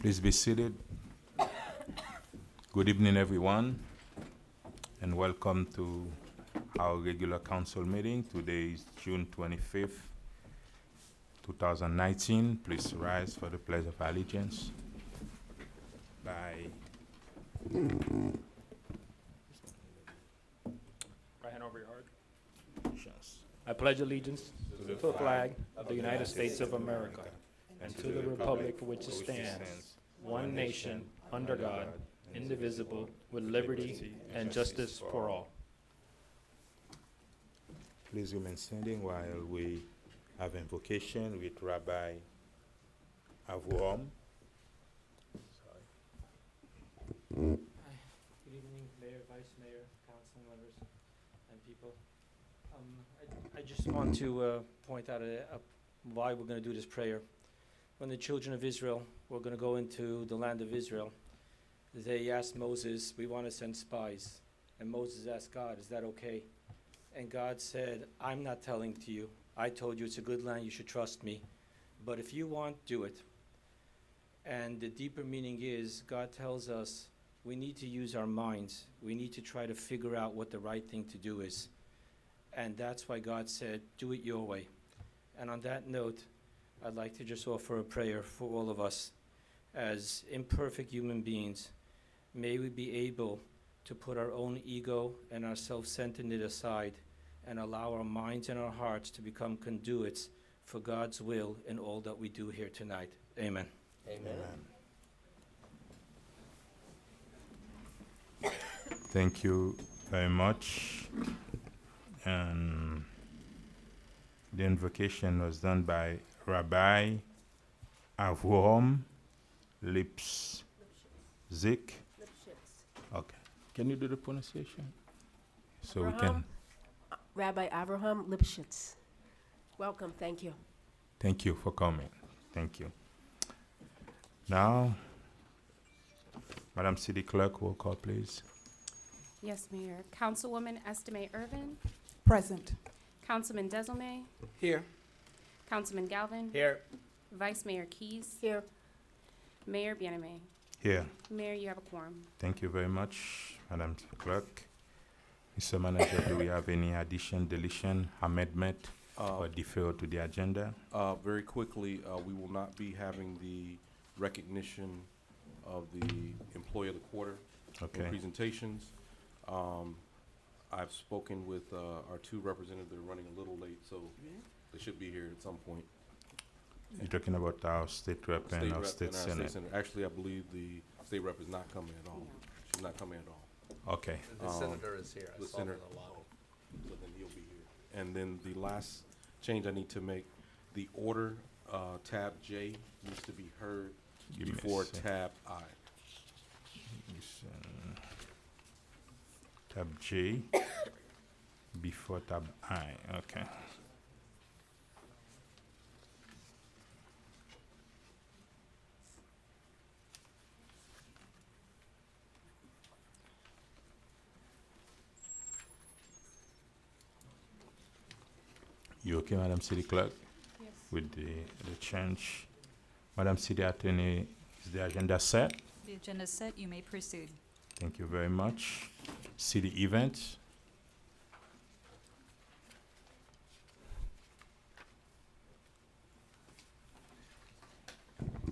Please be seated. Good evening, everyone, and welcome to our regular council meeting. Today is June 25th, 2019. Please rise for the pledge of allegiance. By Right hand over your heart. I pledge allegiance to the flag of the United States of America and to the republic for which it stands, one nation, under God, indivisible, with liberty and justice for all. Please remain standing while we have invocation with Rabbi Avraham. Good evening, Mayor, Vice Mayor, council members, and people. I just want to point out why we're going to do this prayer. When the children of Israel were going to go into the land of Israel, they asked Moses, we want to send spies. And Moses asked God, is that okay? And God said, I'm not telling to you. I told you it's a good land, you should trust me. But if you want, do it. And the deeper meaning is, God tells us we need to use our minds. We need to try to figure out what the right thing to do is. And that's why God said, do it your way. And on that note, I'd like to just offer a prayer for all of us. As imperfect human beings, may we be able to put our own ego and our self-centeredness aside and allow our minds and our hearts to become conduits for God's will in all that we do here tonight. Amen. Amen. Thank you very much. And the invocation was done by Rabbi Avraham Lipschitz. Okay. Can you do the pronunciation? So we can. Rabbi Avraham Lipschitz. Welcome, thank you. Thank you for coming. Thank you. Now, Madam City Clerk, roll call, please. Yes, Mayor. Councilwoman Estime Irvin, Present. Councilman Desilme, Here. Councilman Galvin, Here. Vice Mayor Keys, Here. Mayor Bieneme. Here. Mayor, you have a quorum. Thank you very much, Madam Clerk. Mr. Manager, do we have any addition, deletion, amendment, or deferral to the agenda? Very quickly, we will not be having the recognition of the Employee of the Quarter in Okay. presentations. I've spoken with our two representatives. They're running a little late, so they should be here at some point. You're talking about our state rep and our rep state and our senate. Senate. Actually, I believe the state rep is not coming at all. She's not coming at all. Okay. The senator is here. I The saw him in senator, the lobby. so then he'll be here. And then the last change I need to make, the order, tab J needs to be heard Give me a before sec. tab I. Yes, tab J before tab I. Okay. You okay, Madam City Clerk, Yes. with the change? Madam City Attorney, is the agenda set? The agenda is set. You may proceed. Thank you very much. City events.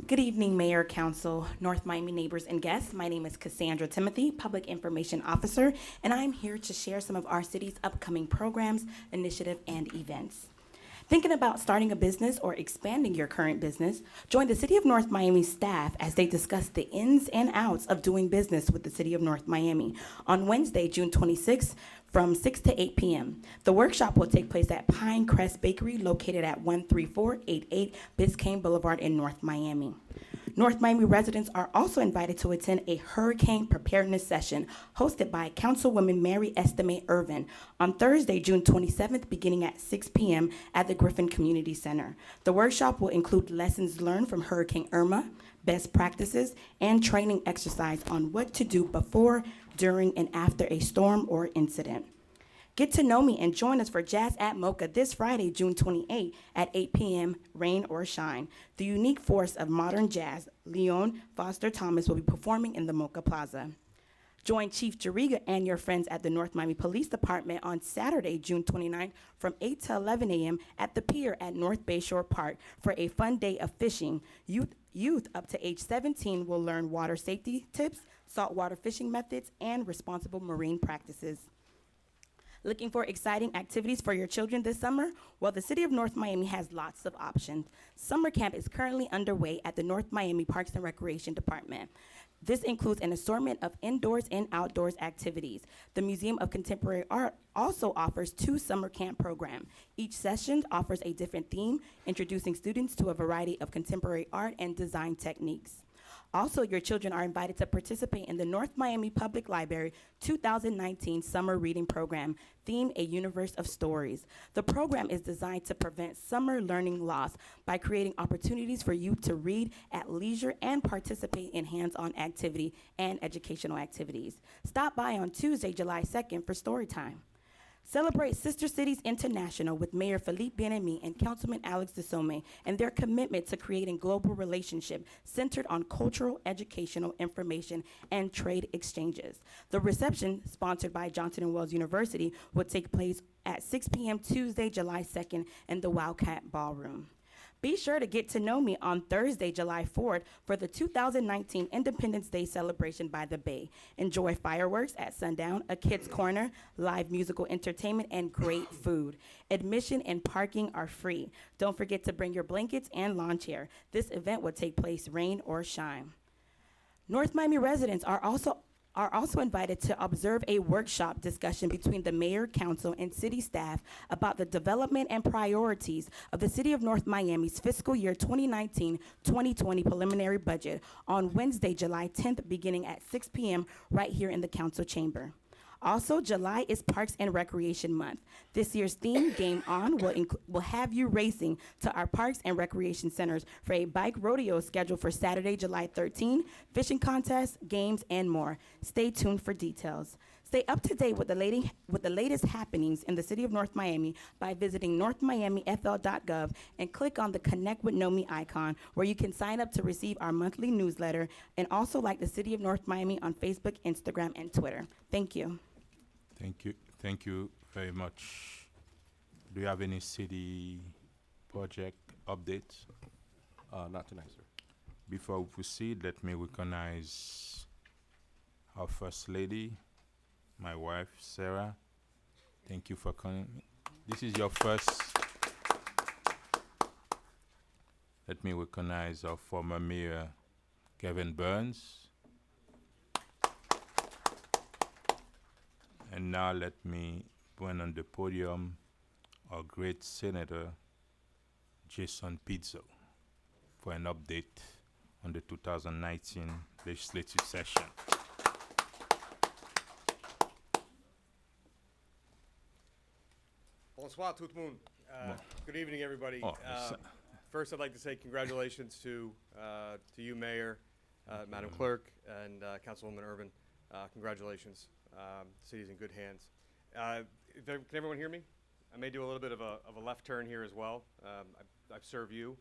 Good evening, Mayor, Council, North Miami neighbors and guests. My name is Cassandra Timothy, Public Information Officer, and I'm here to share some of our city's upcoming programs, initiative, and events. Thinking about starting a business or expanding your current business? Join the City of North Miami staff as they discuss the ins and outs of doing business with the City of North Miami on Wednesday, June 26th from 6 to 8 p.m. The workshop will take place at Pinecrest Bakery located at 13488 Biscayne Boulevard in North Miami. North Miami residents are also invited to attend a hurricane preparedness session hosted by Councilwoman Mary Estime Irvin on Thursday, June 27th, beginning at 6 p.m. at the Griffin Community Center. The workshop will include lessons learned from Hurricane Irma, best practices, and training exercise on what to do before, during, and after a storm or incident. Get to know me and join us for Jazz at Mocha this Friday, June 28 at 8 p.m., rain or shine. The unique force of modern jazz, Leon Foster Thomas, will be performing in the Mocha Plaza. Join Chief Jariga and your friends at the North Miami Police Department on Saturday, June 29th from 8 to 11 a.m. at the pier at North Bayshore Park for a fun day of fishing. Youth up to age 17 will learn water safety tips, saltwater fishing methods, and responsible marine practices. Looking for exciting activities for your children this summer? Well, the City of North Miami has lots of options. Summer camp is currently underway at the North Miami Parks and Recreation Department. This includes an assortment of indoors and outdoors activities. The Museum of Contemporary Art also offers 2 summer camp programs. Each session offers a different theme, introducing students to a variety of contemporary art and design techniques. Also, your children are invited to participate in the North Miami Public Library 2019 Summer Reading Program, themed A Universe of Stories. The program is designed to prevent summer learning loss by creating opportunities for you to read at leisure and participate in hands-on activity and educational activities. Stop by on Tuesday, July 2nd for story time. Celebrate Sister Cities International with Mayor Philippe Bien-Aimé and Councilman Alex DeSome and their commitment to creating global relationships centered on cultural, educational, information, and trade exchanges. The reception, sponsored by Johnson & Wales University, will take place at 6 p.m. Tuesday, July 2nd in the Wildcat Ballroom. Be sure to get to know me on Thursday, July 4th for the 2019 Independence Day celebration by the Bay. Enjoy fireworks at sundown, a kids' corner, live musical entertainment, and great food. Admission and parking are free. Don't forget to bring your blankets and lawn chair. This event will take place rain or shine. North Miami residents are also invited to observe a workshop discussion between the mayor, council, and city staff about the development and priorities of the City of North Miami's fiscal year 2019-2020 preliminary budget on Wednesday, July 10th, beginning at 6 p.m. right here in the council chamber. Also, July is Parks and Recreation Month. This year's theme, Game On, will have you racing to our parks and recreation centers for a bike rodeo scheduled for Saturday, July 13, fishing contests, games, and more. Stay tuned for details. Stay up to date with the latest happenings in the City of North Miami by visiting northmiamifl.gov and click on the Connect with Nomi icon, where you can sign up to receive our monthly newsletter and also like the City of North Miami on Facebook, Instagram, and Twitter. Thank you. Thank you very much. Do you have any city project updates? Not tonight, sir. Before we proceed, let me recognize our First Lady, my wife, Sarah. Thank you for coming. This is your first. Let me recognize our former mayor, Kevin Burns. And now let me bring on the podium our great Senator, Jason Pizzo, for an update on the 2019 legislative session. Bonsoir tout le monde. Good evening, everybody. Oh, yes. First, I'd like to say congratulations to you, Mayor, Madam Clerk, and Councilwoman Irvin. Congratulations. The city's in good hands. Can everyone hear me? I may do a little bit of a left turn here as well. I've served you.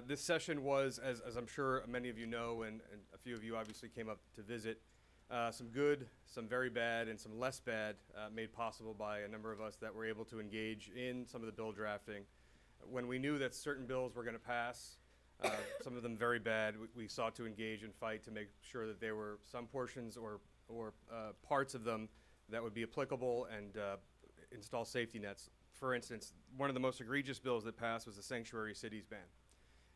This session was, as I'm sure many of you know, and a few of you obviously came up to visit, some good, some very bad, and some less bad made possible by a number of us that were able to engage in some of the bill drafting. When we knew that certain bills were going to pass, some of them very bad, we sought to engage and fight to make sure that there were some portions or parts of them that would be applicable and install safety nets. For instance, one of the most egregious bills that passed was the sanctuary cities ban.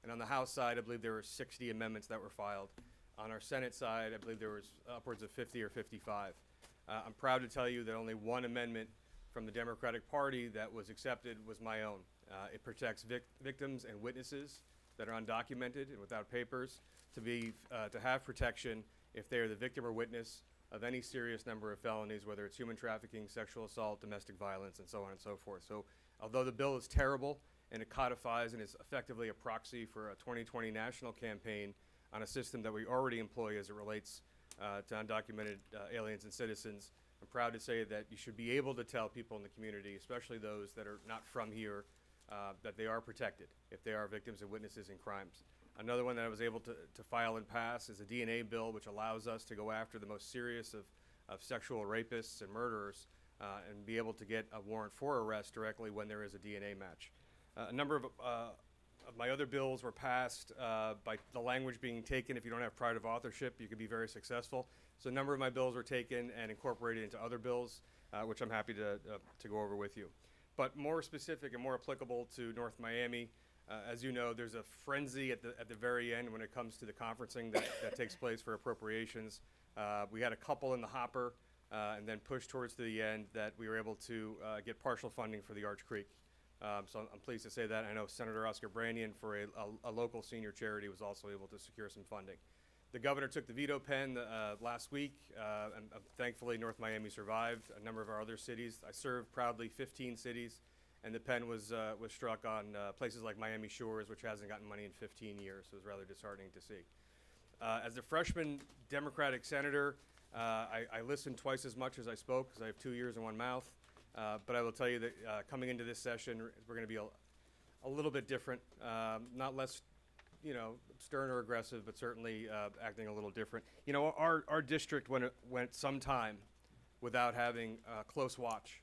And on the House side, I believe there were 60 amendments that were filed. On our Senate side, I believe there was upwards of 50 or 55. I'm proud to tell you that only one amendment from the Democratic Party that was accepted was my own. It protects victims and witnesses that are undocumented and without papers to have protection if they are the victim or witness of any serious number of felonies, whether it's human trafficking, sexual assault, domestic violence, and so on and so forth. So although the bill is terrible and it codifies and is effectively a proxy for a 2020 national campaign on a system that we already employ as it relates to undocumented aliens and citizens, I'm proud to say that you should be able to tell people in the community, especially those that are not from here, that they are protected if they are victims and witnesses in crimes. Another one that I was able to file and pass is a DNA bill, which allows us to go after the most serious of sexual rapists and murderers and be able to get a warrant for arrest directly when there is a DNA match. A number of my other bills were passed by the language being taken. If you don't have pride of authorship, you can be very successful. So a number of my bills were taken and incorporated into other bills, which I'm happy to go over with you. But more specific and more applicable to North Miami, as you know, there's a frenzy at the very end when it comes to the conferencing that takes place for appropriations. We had a couple in the hopper and then pushed towards the end that we were able to get partial funding for the Arch Creek. So I'm pleased to say that. I know Senator Oscar Branyan, for a local senior charity, was also able to secure some funding. The governor took the veto pen last week, and thankfully North Miami survived. A number of our other cities. I served proudly 15 cities, and the pen was struck on places like Miami Shores, which hasn't gotten money in 15 years. So it was rather disheartening to see. As a freshman Democratic senator, I listened twice as much as I spoke because I have 2 ears and one mouth. But I will tell you that coming into this session, we're going to be a little bit different, not less, stern or aggressive, but certainly acting a little different. Our district went some time without having close watch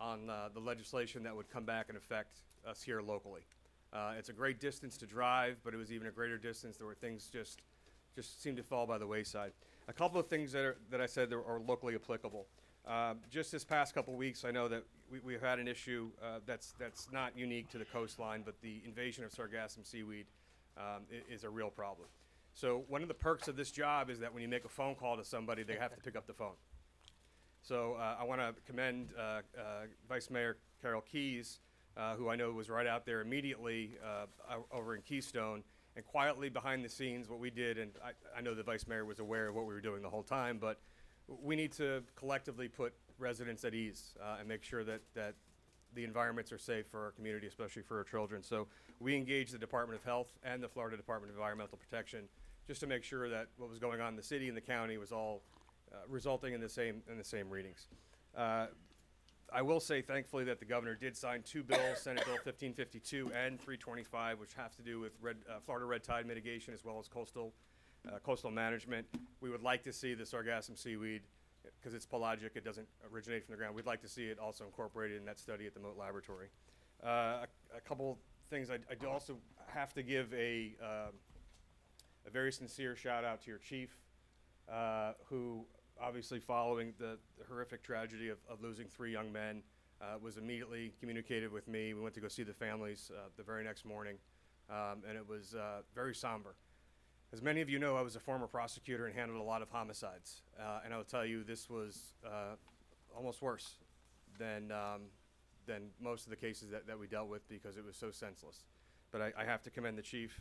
on the legislation that would come back and affect us here locally. It's a great distance to drive, but it was even a greater distance. There were things just seemed to fall by the wayside. A couple of things that I said that are locally applicable. Just this past couple weeks, I know that we've had an issue that's not unique to the coastline, but the invasion of sargassum seaweed is a real problem. So one of the perks of this job is that when you make a phone call to somebody, they have to pick up the phone. So I want to commend Vice Mayor Carol Keyes, who I know was right out there immediately over in Keystone, and quietly behind the scenes what we did, and I know the Vice Mayor was aware of what we were doing the whole time, but we need to collectively put residents at ease and make sure that the environments are safe for our community, especially for our children. So we engaged the Department of Health and the Florida Department of Environmental Protection just to make sure that what was going on in the city and the county was all resulting in the same readings. I will say, thankfully, that the governor did sign 2 bills, Senate Bill 1552 and 325, which have to do with Florida red tide mitigation as well as coastal management. We would like to see the sargassum seaweed, because it's pelagic, it doesn't originate from the ground. We'd like to see it also incorporated in that study at the Moat Laboratory. A couple things, I do also have to give a very sincere shout out to your chief, who obviously following the horrific tragedy of losing 3 young men, was immediately communicated with me. We went to go see the families the very next morning, and it was very somber. As many of you know, I was a former prosecutor and handled a lot of homicides, and I will tell you this was almost worse than most of the cases that we dealt with because it was so senseless. But I have to commend the chief,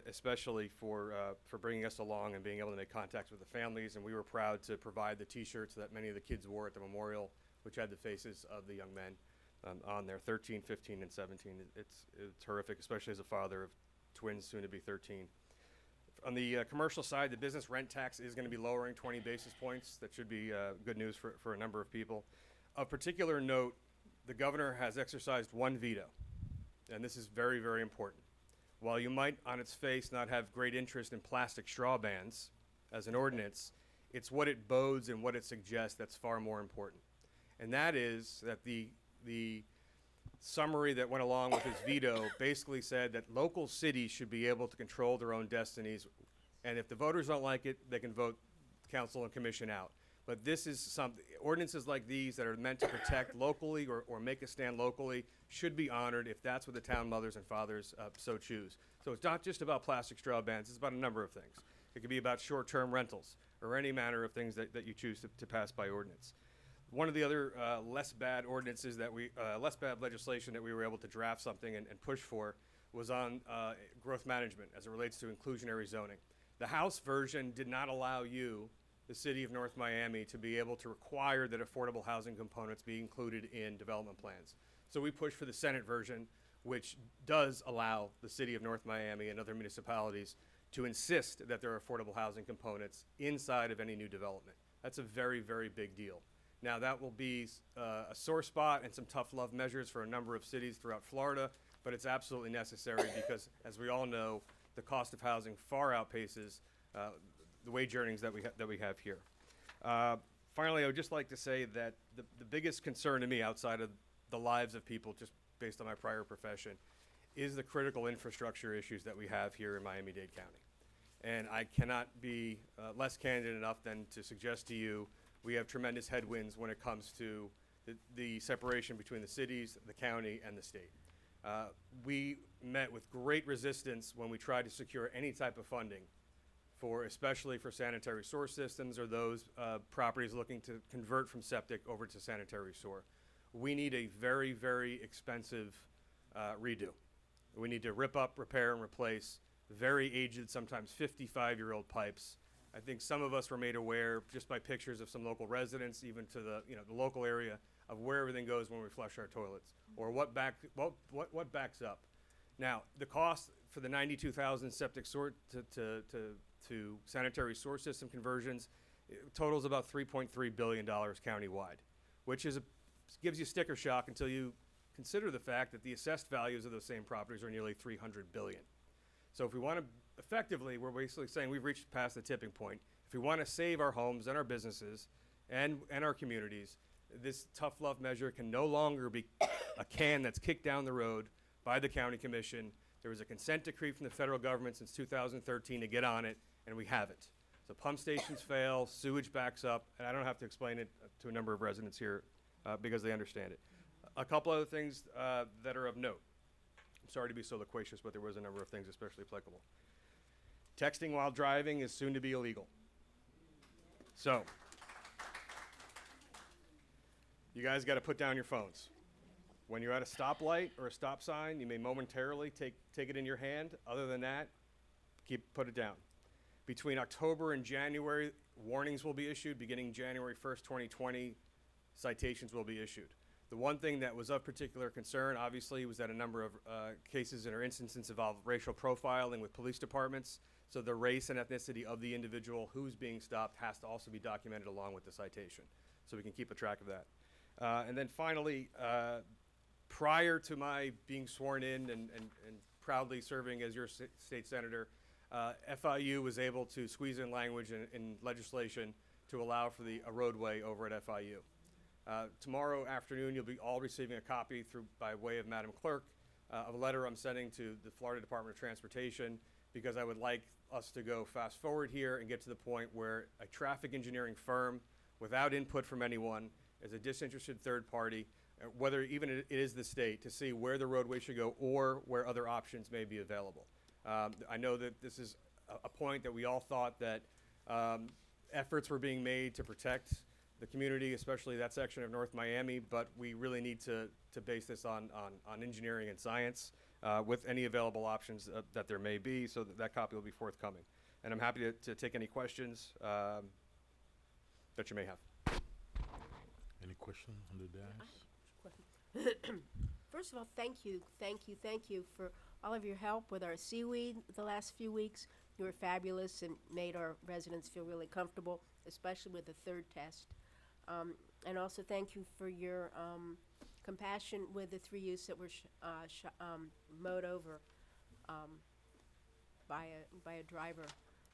especially for bringing us along and being able to make contacts with the families, and we were proud to provide the T-shirts that many of the kids wore at the memorial, which had the faces of the young men on there, 13, 15, and 17. It's horrific, especially as a father of twins, soon to be 13. On the commercial side, the business rent tax is going to be lowering 20 basis points. That should be good news for a number of people. Of particular note, the governor has exercised 1 veto, and this is very, very important. While you might, on its face, not have great interest in plastic straw bans as an ordinance, it's what it bodes and what it suggests that's far more important. And that is that the summary that went along with his veto basically said that local cities should be able to control their own destinies, and if the voters don't like it, they can vote council and commission out. But this is ordinances like these that are meant to protect locally or make a stand locally should be honored if that's what the town mothers and fathers so choose. So it's not just about plastic straw bans, it's about a number of things. It could be about short-term rentals or any manner of things that you choose to pass by ordinance. One of the other less bad ordinances less bad legislation that we were able to draft something and push for was on growth management as it relates to inclusionary zoning. The House version did not allow you, the city of North Miami, to be able to require that affordable housing components be included in development plans. So we pushed for the Senate version, which does allow the city of North Miami and other municipalities to insist that there are affordable housing components inside of any new development. That's a very, very big deal. Now, that will be a sore spot and some tough love measures for a number of cities throughout Florida, but it's absolutely necessary because, as we all know, the cost of housing far outpaces the wage earnings that we have here. Finally, I would just like to say that the biggest concern to me outside of the lives of people, just based on my prior profession, is the critical infrastructure issues that we have here in Miami-Dade County. And I cannot be less candid enough than to suggest to you we have tremendous headwinds when it comes to the separation between the cities, the county, and the state. We met with great resistance when we tried to secure any type of funding especially for sanitary sewer systems or those properties looking to convert from septic over to sanitary sewer. We need a very, very expensive redo. We need to rip up, repair, and replace very aged, sometimes 55-year-old pipes. I think some of us were made aware just by pictures of some local residents, even to the local area, of where everything goes when we flush our toilets, or what backs up. Now, the cost for the 92,000 septic sort to sanitary sewer system conversions totals about $3.3 billion countywide, which gives you sticker shock until you consider the fact that the assessed values of those same properties are nearly $300 billion. So if we want to, effectively, we're basically saying we've reached past the tipping point. If we want to save our homes and our businesses and our communities, this tough love measure can no longer be a can that's kicked down the road by the county commission. There was a consent decree from the federal government since 2013 to get on it, and we haven't. So pump stations fail, sewage backs up, and I don't have to explain it to a number of residents here because they understand it. A couple other things that are of note. I'm sorry to be so loquacious, but there was a number of things especially applicable. Texting while driving is soon to be illegal. So, you guys got to put down your phones. When you're at a stoplight or a stop sign, you may momentarily take it in your hand. Other than that, put it down. Between October and January, warnings will be issued. Beginning January 1st, 2020, citations will be issued. The one thing that was of particular concern, obviously, was that a number of cases or instances involved racial profiling with police departments. So the race and ethnicity of the individual who's being stopped has to also be documented along with the citation, so we can keep a track of that. And then finally, prior to my being sworn in and proudly serving as your state senator, FIU was able to squeeze in language in legislation to allow for a roadway over at FIU. Tomorrow afternoon, you'll be all receiving a copy by way of Madam Clerk of a letter I'm sending to the Florida Department of Transportation, because I would like us to go fast forward here and get to the point where a traffic engineering firm, without input from anyone, as a disinterested third party, whether even it is the state, to see where the roadway should go or where other options may be available. I know that this is a point that we all thought that efforts were being made to protect the community, especially that section of North Miami, but we really need to base this on engineering and science with any available options that there may be, so that copy will be forthcoming. And I'm happy to take any questions that you may have. Any question on the dais? First of all, thank you for all of your help with our seaweed the last few weeks. You were fabulous and made our residents feel really comfortable, especially with the third test. And also thank you for your compassion with the 3 youths that were mowed over by a driver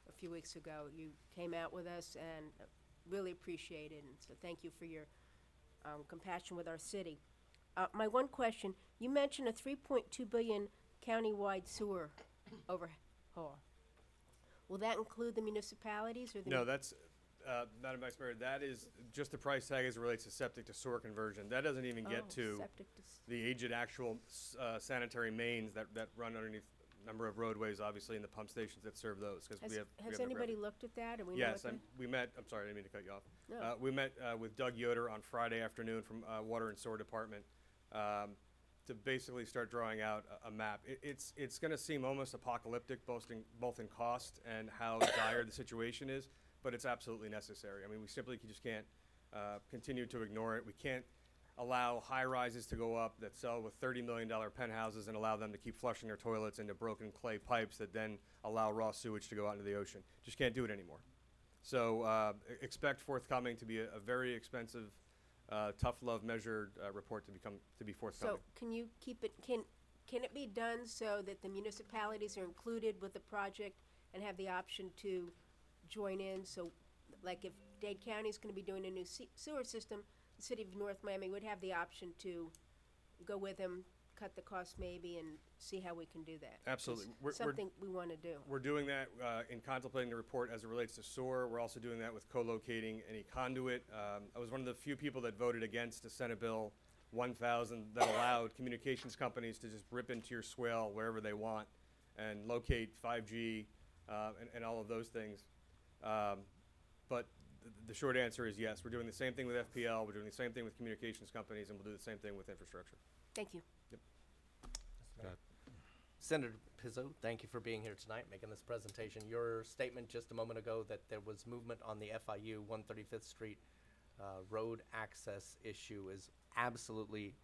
a few weeks ago. You came out with us and really appreciate it, and so thank you for your compassion with our city. My one question, you mentioned a $3.2 billion countywide sewer overhaul. Will that include the municipalities or the? No, that's, Madam Vice Mayor, that is just the price tag as it relates to septic to sewer conversion. That doesn't even get to septic to the aged actual sanitary mains that run underneath a number of roadways, obviously, and the pump stations that serve those. Has anybody looked at that? And we Yes, know we met, I'm sorry, I didn't mean to cut you off. No. We met with Doug Yoder on Friday afternoon from Water and Sewer Department to basically start drawing out a map. It's going to seem almost apocalyptic, both in cost and how dire the situation is, but it's absolutely necessary. I mean, we simply just can't continue to ignore it. We can't allow high-rises to go up that sell with $30 million penthouses and allow them to keep flushing their toilets into broken clay pipes that then allow raw sewage to go out into the ocean. Just can't do it anymore. So expect forthcoming to be a very expensive tough love measured report to be forthcoming. So can you keep it, can it be done so that the municipalities are included with the project and have the option to join in? So, like if Dade County is gonna be doing a new sewer system, the city of North Miami would have the option to go with them, cut the cost maybe, and see how we can do that. Absolutely. It's something we wanna do. We're doing that in contemplating the report as it relates to SOAR. We're also doing that with co-locating any conduit. I was one of the few people that voted against the Senate Bill 1000 that allowed communications companies to just rip into your swale wherever they want and locate 5G and all of those things. But the short answer is yes. We're doing the same thing with FPL. We're doing the same thing with communications companies, and we'll do the same thing with infrastructure. Thank you. Senator Pizzo, thank you for being here tonight, making this presentation. Your statement just a moment ago that there was movement on the FIU 135th Street road access issue is absolutely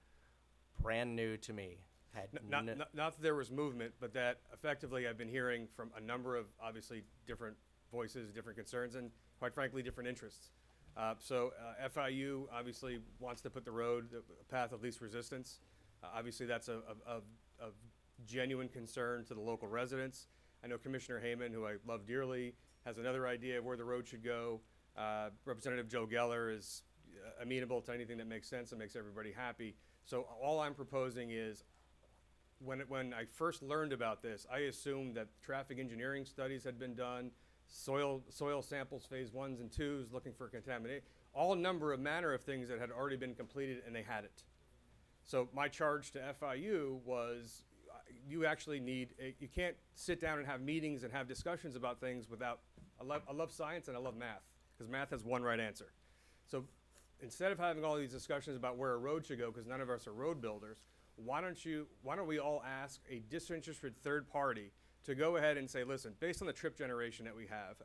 brand new to me. Not that there was movement, but that effectively I've been hearing from a number of obviously different voices, different concerns, and quite frankly, different interests. So FIU obviously wants to put the road, the path of least resistance. Obviously, that's a genuine concern to the local residents. I know Commissioner Hayman, who I love dearly, has another idea of where the road should go. Representative Joe Geller is amenable to anything that makes sense and makes everybody happy. So all I'm proposing is, when I first learned about this, I assumed that traffic engineering studies had been done, soil samples phase 1s and 2s looking for contamination, all number of manner of things that had already been completed, and they hadn't. So my charge to FIU was, you actually need, you can't sit down and have meetings and have discussions about things without, I love science and I love math, because math has one right answer. So instead of having all these discussions about where a road should go, because none of us are road builders, why don't we all ask a disinterested third party to go ahead and say, listen, based on the trip generation that we have,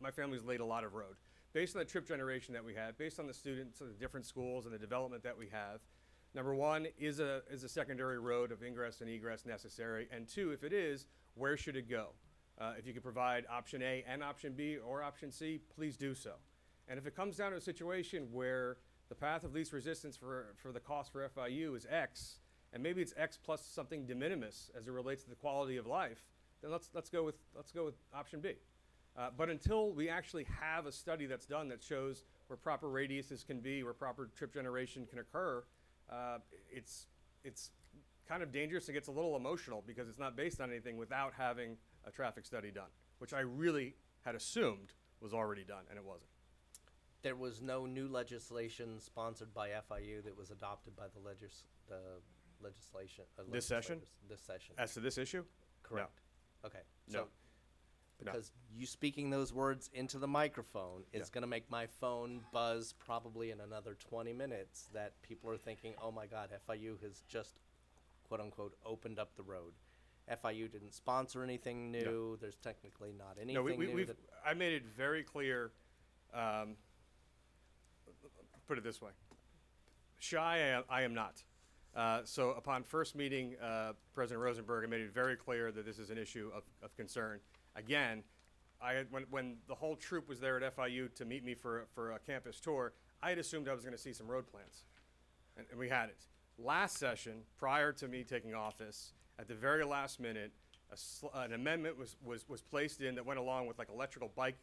my family's laid a lot of road. Based on the trip generation that we have, based on the students of the different schools and the development that we have, number one, is a secondary road of ingress and egress necessary? And two, if it is, where should it go? If you could provide option A and option B or option C, please do so. And if it comes down to a situation where the path of least resistance for the cost for FIU is X, and maybe it's X plus something de minimis as it relates to the quality of life, then let's go with option B. But until we actually have a study that's done that shows where proper radiuses can be, where proper trip generation can occur, it's kind of dangerous and gets a little emotional because it's not based on anything without having a traffic study done, which I really had assumed was already done, and it wasn't. There was no new legislation sponsored by FIU that was adopted by the legislation. This session? This session. As to this issue? Correct. Okay. No. So, No. because you speaking those words into the microphone is going to make my phone buzz probably in another 20 minutes that people are thinking, oh my God, FIU has just, quote unquote, opened up the road. FIU didn't sponsor anything new. No. There's technically not anything No, new. That I made it very clear, put it this way. Shy, I am not. So upon first meeting President Rosenberg, I made it very clear that this is an issue of concern. Again, when the whole troop was there at FIU to meet me for a campus tour, I had assumed I was going to see some road plans, and we hadn't. Last session, prior to me taking office, at the very last minute, an amendment was placed in that went along with like electrical bike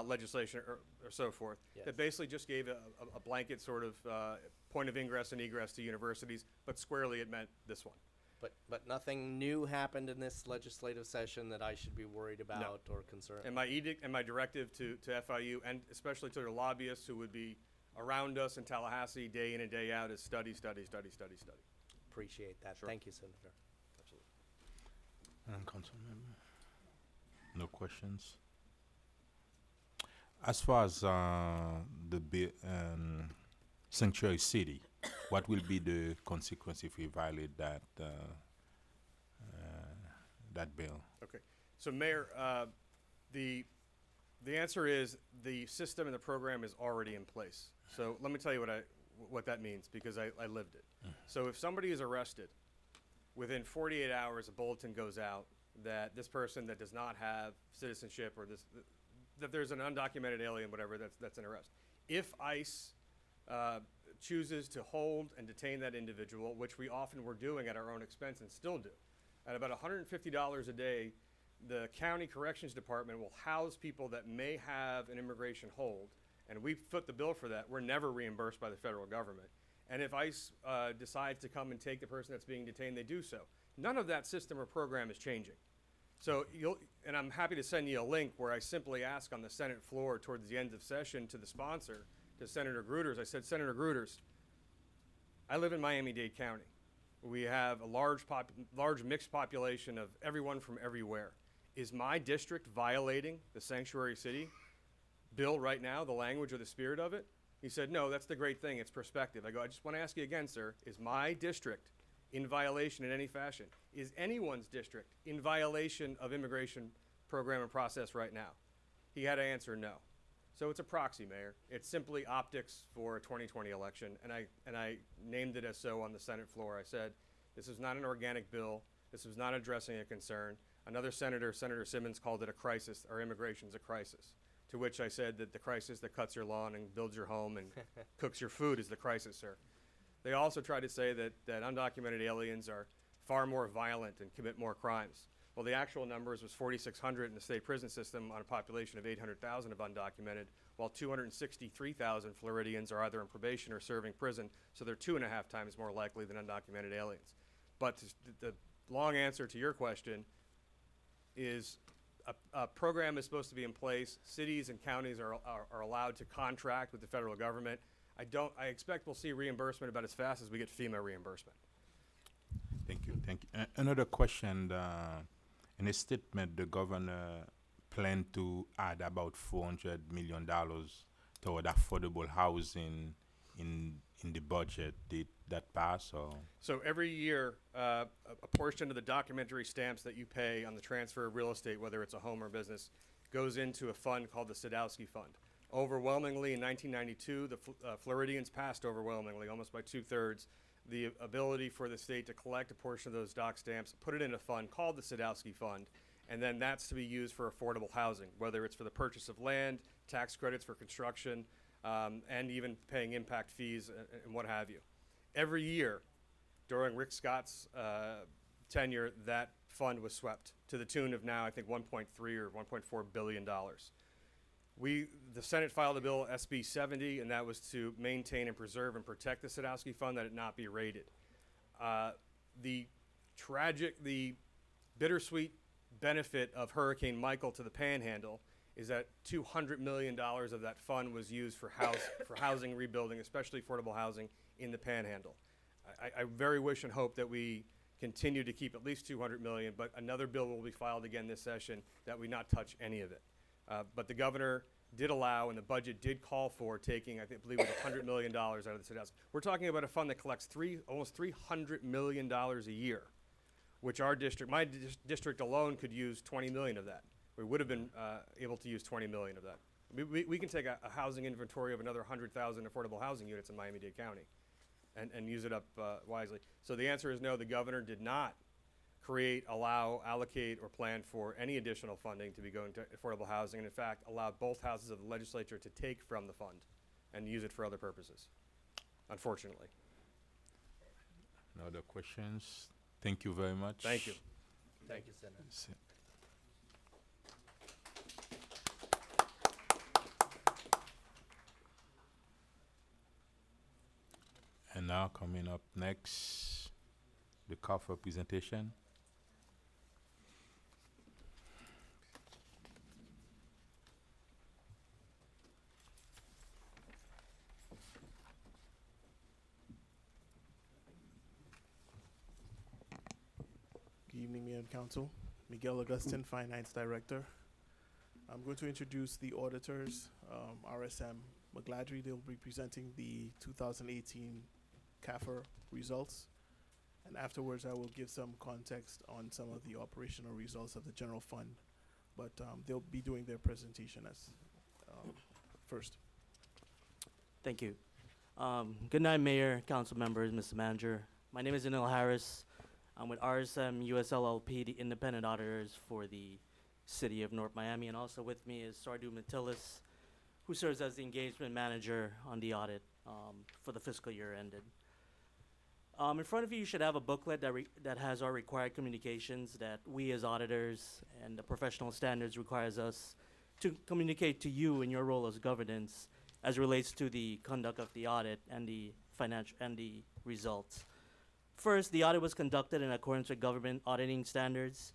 legislation or so forth, that basically just gave a blanket sort of point of ingress and egress to universities, but squarely it meant this one. But nothing new happened in this legislative session that I should be worried about or concerned. And my edict and my directive to FIU, and especially to their lobbyists who would be around us in Tallahassee day in and day out, is study, study, study, study, study. Appreciate that. Sure. Thank you, Senator. And Councilmember? No questions? As far as Sanctuary City, what will be the consequence if we violate that that bill? Okay, so Mayor, the answer is the system and the program is already in place. So let me tell you what that means, because I lived it. So if somebody is arrested, within 48 hours a bulletin goes out that this person that does not have citizenship or that there's an undocumented alien, whatever, that's an arrest. If ICE chooses to hold and detain that individual, which we often were doing at our own expense and still do. At about $150 a day, the county corrections department will house people that may have an immigration hold, and we foot the bill for that. We're never reimbursed by the federal government. And if ICE decides to come and take the person that's being detained, they do so. None of that system or program is changing. So and I'm happy to send you a link where I simply ask on the Senate floor towards the end of session to the sponsor, to Senator Gruters. I said, Senator Gruters, I live in Miami-Dade County. We have a large mixed population of everyone from everywhere. Is my district violating the sanctuary city bill right now, the language or the spirit of it? He said, no, that's the great thing. It's perspective. I go, I just want to ask you again, sir, is my district in violation in any fashion? Is anyone's district in violation of immigration program and process right now? He had to answer no. So it's a proxy, Mayor. It's simply optics for a 2020 election, and I named it as so on the Senate floor. I said, this is not an organic bill. This was not addressing a concern. Another senator, Senator Simmons, called it a crisis. Our immigration's a crisis. To which I said that the crisis that cuts your lawn and builds your home and cooks your food is the crisis, sir. They also tried to say that undocumented aliens are far more violent and commit more crimes. Well, the actual numbers was 4,600 in the state prison system on a population of 800,000 of undocumented, while 263,000 Floridians are either in probation or serving prison, so they're 2.5 times more likely than undocumented aliens. But the long answer to your question is a program is supposed to be in place. Cities and counties are allowed to contract with the federal government. I expect we'll see reimbursement about as fast as we get FEMA reimbursement. Thank you. Thank you. Another question. In a statement, the governor planned to add about $400 million toward affordable housing in the budget. Did that pass? Or? So every year, a portion of the documentary stamps that you pay on the transfer of real estate, whether it's a home or business, goes into a fund called the Sadowski Fund. Overwhelmingly, in 1992, the Floridians passed overwhelmingly, almost by 2/3, the ability for the state to collect a portion of those doc stamps, put it in a fund called the Sadowski Fund, and then that's to be used for affordable housing, whether it's for the purchase of land, tax credits for construction, and even paying impact fees and what have you. Every year during Rick Scott's tenure, that fund was swept to the tune of now, I think, $1.3 or $1.4 billion. The Senate filed a bill, SB 70, and that was to maintain and preserve and protect the Sadowski Fund, that it not be raided. The bittersweet benefit of Hurricane Michael to the Panhandle is that $200 million of that fund was used for housing rebuilding, especially affordable housing in the Panhandle. I very wish and hope that we continue to keep at least $200 million, but another bill will be filed again this session that we not touch any of it. But the governor did allow, and the budget did call for taking, I believe it was $100 million out of the Sadowski. We're talking about a fund that collects almost $300 million a year, which my district alone could use 20 million of that. We would have been able to use 20 million of that. We can take a housing inventory of another 100,000 affordable housing units in Miami-Dade County and use it up wisely. So the answer is no, the governor did not allow, allocate, or plan for any additional funding to be going to affordable housing, and in fact allowed both houses of the legislature to take from the fund and use it for other purposes, unfortunately. No other questions? Thank you very much. Thank you. Thank you, Senator. And now coming up next, the call for presentation. Good evening, Mayor and Council. Miguel Augustin, Finance Director. I'm going to introduce the auditors, RSM McGladrey. They'll be presenting the 2018 CAFR results. And afterwards, I will give some context on some of the operational results of the general fund. But they'll be doing their presentation as first. Thank you. Good night, Mayor, Council members, Mr. Manager. My name is Anil Harris. I'm with RSM US LLP, the independent auditors for the City of North Miami. And also with me is Sardu Matilis, who serves as the engagement manager on the audit for the fiscal year ended. In front of you, you should have a booklet that has our required communications that we as auditors and the professional standards requires us to communicate to you in your role as governance as relates to the conduct of the audit and the financial and the results. First, the audit was conducted in accordance with government auditing standards.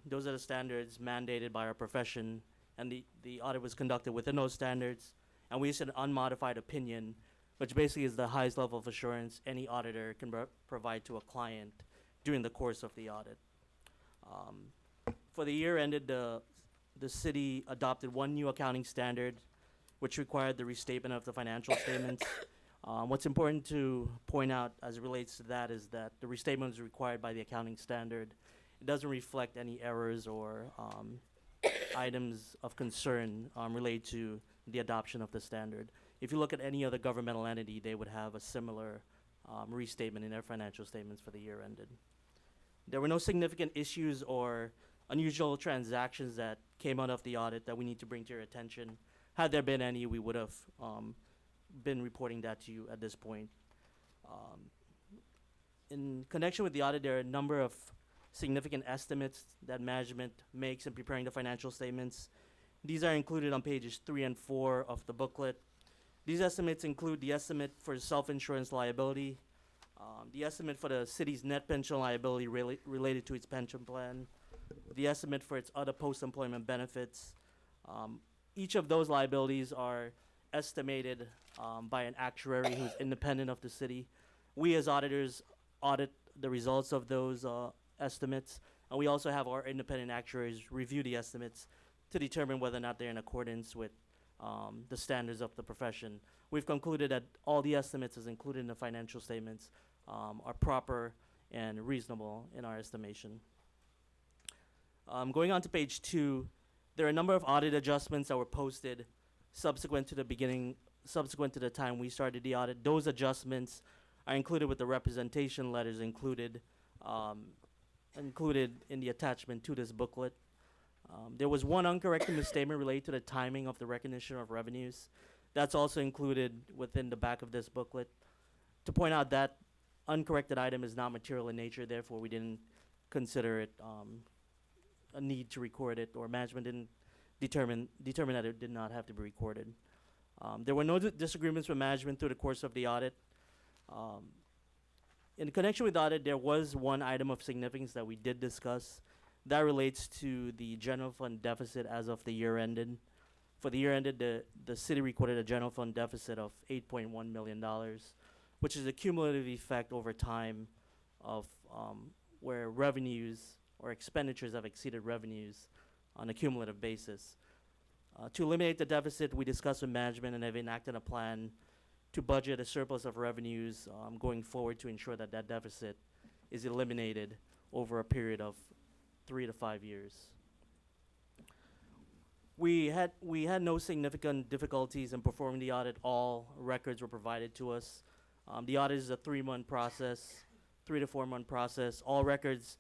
Those are the standards mandated by our profession, and the audit was conducted within those standards, and we issued an unmodified opinion, which basically is the highest level of assurance any auditor can provide to a client during the course of the audit. For the year ended, the city adopted one new accounting standard, which required the restatement of the financial statements. What's important to point out as it relates to that is that the restatement is required by the accounting standard. It doesn't reflect any errors or items of concern related to the adoption of the standard. If you look at any other governmental entity, they would have a similar restatement in their financial statements for the year ended. There were no significant issues or unusual transactions that came out of the audit that we need to bring to your attention. Had there been any, we would have been reporting that to you at this point. In connection with the audit, there are a number of significant estimates that management makes in preparing the financial statements. These are included on pages 3 and 4 of the booklet. These estimates include the estimate for self-insurance liability, the estimate for the city's net pension liability related to its pension plan, the estimate for its other post-employment benefits. Each of those liabilities are estimated by an actuary who's independent of the city. We as auditors audit the results of those estimates, and we also have our independent actuaries review the estimates to determine whether or not they're in accordance with the standards of the profession. We've concluded that all the estimates as included in the financial statements are proper and reasonable in our estimation. Going on to page 2, there are a number of audit adjustments that were posted subsequent to the time we started the audit. Those adjustments are included with the representation letters included in the attachment to this booklet. There was one uncorrected misstatement related to the timing of the recognition of revenues. That's also included within the back of this booklet. To point out that uncorrected item is not material in nature, therefore we didn't consider it a need to record it, or management didn't determine that it did not have to be recorded. There were no disagreements with management through the course of the audit. In connection with the audit, there was one item of significance that we did discuss. That relates to the general fund deficit as of the year ended. For the year ended, the city recorded a general fund deficit of $8.1 million, which is a cumulative effect over time of where revenues or expenditures have exceeded revenues on a cumulative basis. To eliminate the deficit, we discussed with management and have enacted a plan to budget a surplus of revenues going forward to ensure that that deficit is eliminated over a period of 3 to 5 years. We had no significant difficulties in performing the audit. All records were provided to us. The audit is a 3-month process, 3 to 4 month process. All records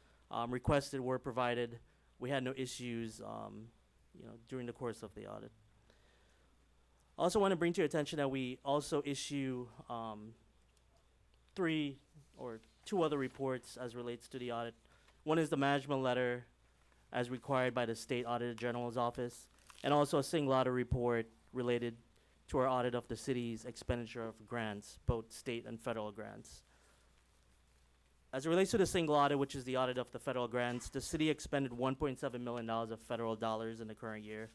requested were provided. We had no issues during the course of the audit. I also want to bring to your attention that we also issue 2 other reports as relates to the audit. One is the management letter as required by the State Auditor General's Office, and also a single audit report related to our audit of the city's expenditure of grants, both state and federal grants. As it relates to the single audit, which is the audit of the federal grants, the city expended $1.7 million of federal dollars in the current year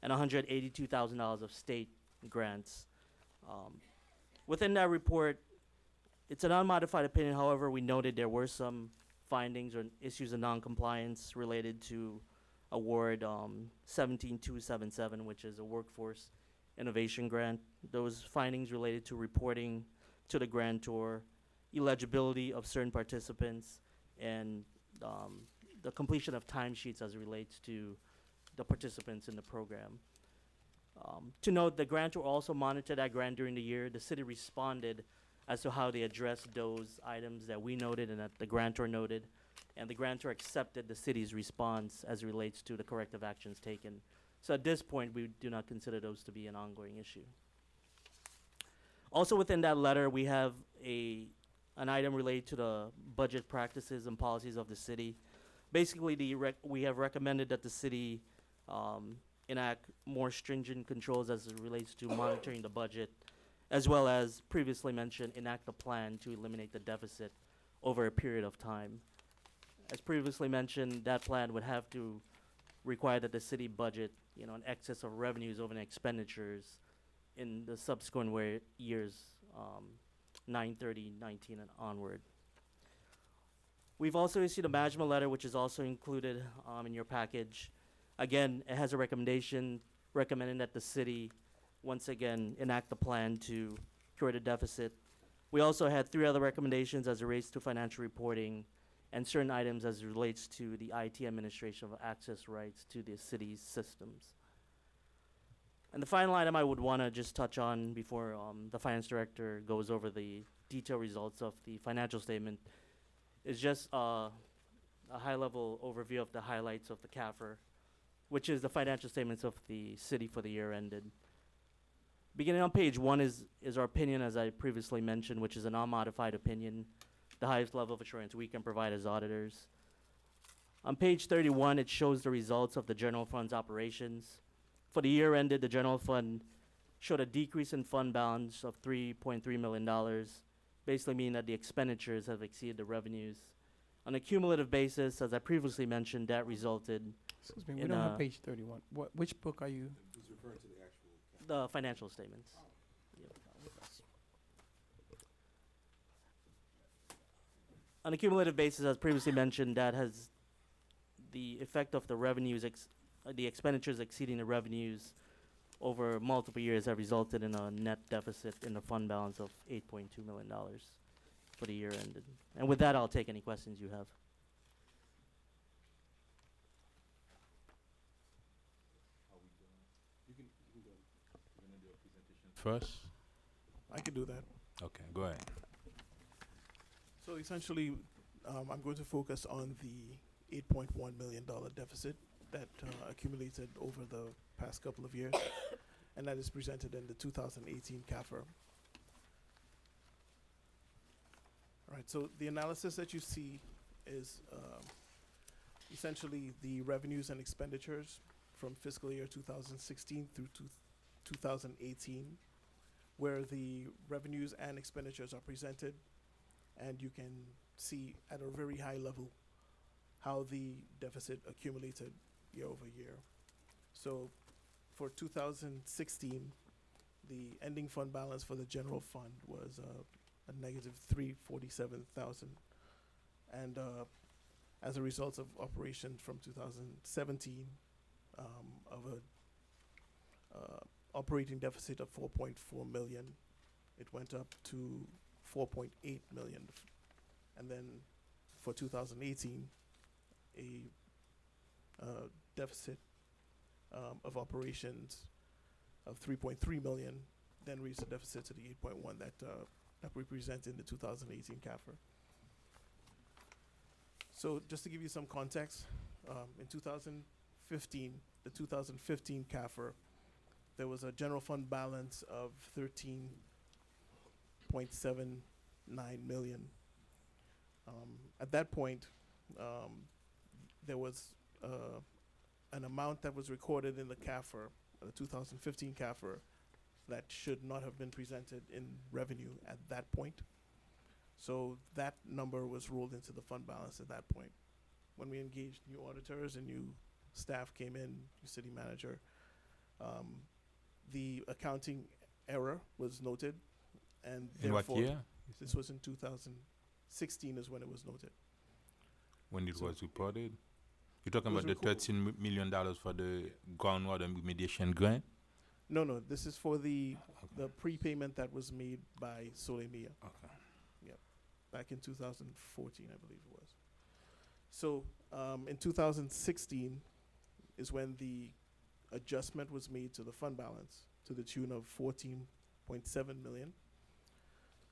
and $182,000 of state grants. Within that report, it's an unmodified opinion. However, we noted there were some findings or issues of non-compliance related to award 17277, which is a workforce innovation grant. Those findings related to reporting to the grantor, eligibility of certain participants, and the completion of timesheets as it relates to the participants in the program. To note, the grantor also monitored that grant during the year. The city responded as to how they addressed those items that we noted and that the grantor noted, and the grantor accepted the city's response as it relates to the corrective actions taken. So at this point, we do not consider those to be an ongoing issue. Also within that letter, we have an item related to the budget practices and policies of the city. Basically, we have recommended that the city enact more stringent controls as it relates to monitoring the budget, as well as previously mentioned, enact a plan to eliminate the deficit over a period of time. As previously mentioned, that plan would have to require that the city budget, in excess of revenues over the expenditures in the subsequent years, 9/30, 19 and onward. We've also issued a management letter, which is also included in your package. Again, it has a recommendation recommending that the city, once again, enact a plan to cure the deficit. We also had 3 other recommendations as it relates to financial reporting and certain items as it relates to the IT administration of access rights to the city's systems. And the final item I would want to just touch on before the finance director goes over the detailed results of the financial statement is just a high-level overview of the highlights of the CAFR, which is the financial statements of the city for the year ended. Beginning on page 1 is our opinion, as I previously mentioned, which is an unmodified opinion, the highest level of assurance we can provide as auditors. On page 31, it shows the results of the general fund's operations. For the year ended, the general fund showed a decrease in fund balance of $3.3 million, basically meaning that the expenditures have exceeded the revenues. On a cumulative basis, as I previously mentioned, that resulted Excuse me, we in don't have a- page 31. Which book are you? the financial statements. On a cumulative basis, as previously mentioned, that has the effect of the revenues, the expenditures exceeding the revenues over multiple years have resulted in a net deficit in the fund balance of $8.2 million for the year ended. And with that, I'll take any questions you have. First? I can do that. Okay, go ahead. So essentially, I'm going to focus on the $8.1 million deficit that accumulated over the past couple of years, and that is presented in the 2018 CAFR. All right, so the analysis that you see is essentially the revenues and expenditures from fiscal year 2016 through 2018, where the revenues and expenditures are presented, and you can see at a very high level how the deficit accumulated year over year. So for 2016, the ending fund balance for the general fund was a negative $347,000. And as a result of operations from 2017, of a operating deficit of 4.4 million, it went up to 4.8 million. And then for 2018, a deficit of operations of 3.3 million, then reached a deficit to the 8.1 that we present in the 2018 CAFR. So just to give you some context, in 2015, the 2015 CAFR, there was a general fund balance of 13.79 million. At that point, there was an amount that was recorded in the CAFR, the 2015 CAFR, that should not have been presented in revenue at that point. So that number was rolled into the fund balance at that point. When we engaged new auditors and new staff came in, new city manager, the accounting error was noted, and In what therefore year? this was in 2016 is when it was noted. When it So was reported? You're talking it was about the $13 million for the groundwater remediation grant? No, this is for the prepayment that was made by Solemia. Okay. Yep, back in 2014, I believe it was. So in 2016 is when the adjustment was made to the fund balance to the tune of 14.7 million,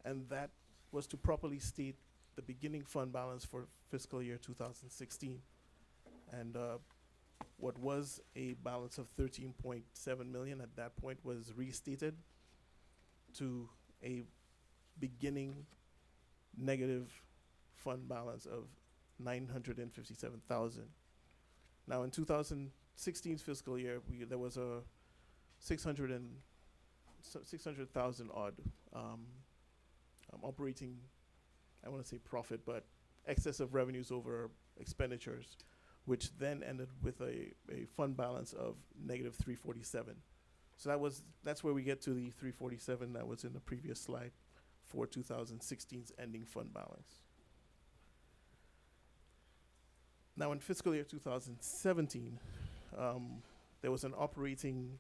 and that was to properly state the beginning fund balance for fiscal year 2016. And what was a balance of 13.7 million at that point was restated to a beginning negative fund balance of 957,000. Now, in 2016's fiscal year, there was a 600,000 odd operating, I want to say profit, but excess of revenues over expenditures, which then ended with a fund balance of negative 347. So that's where we get to the 347 that was in the previous slide for 2016's ending fund balance. Now, in fiscal year 2017, there was an operating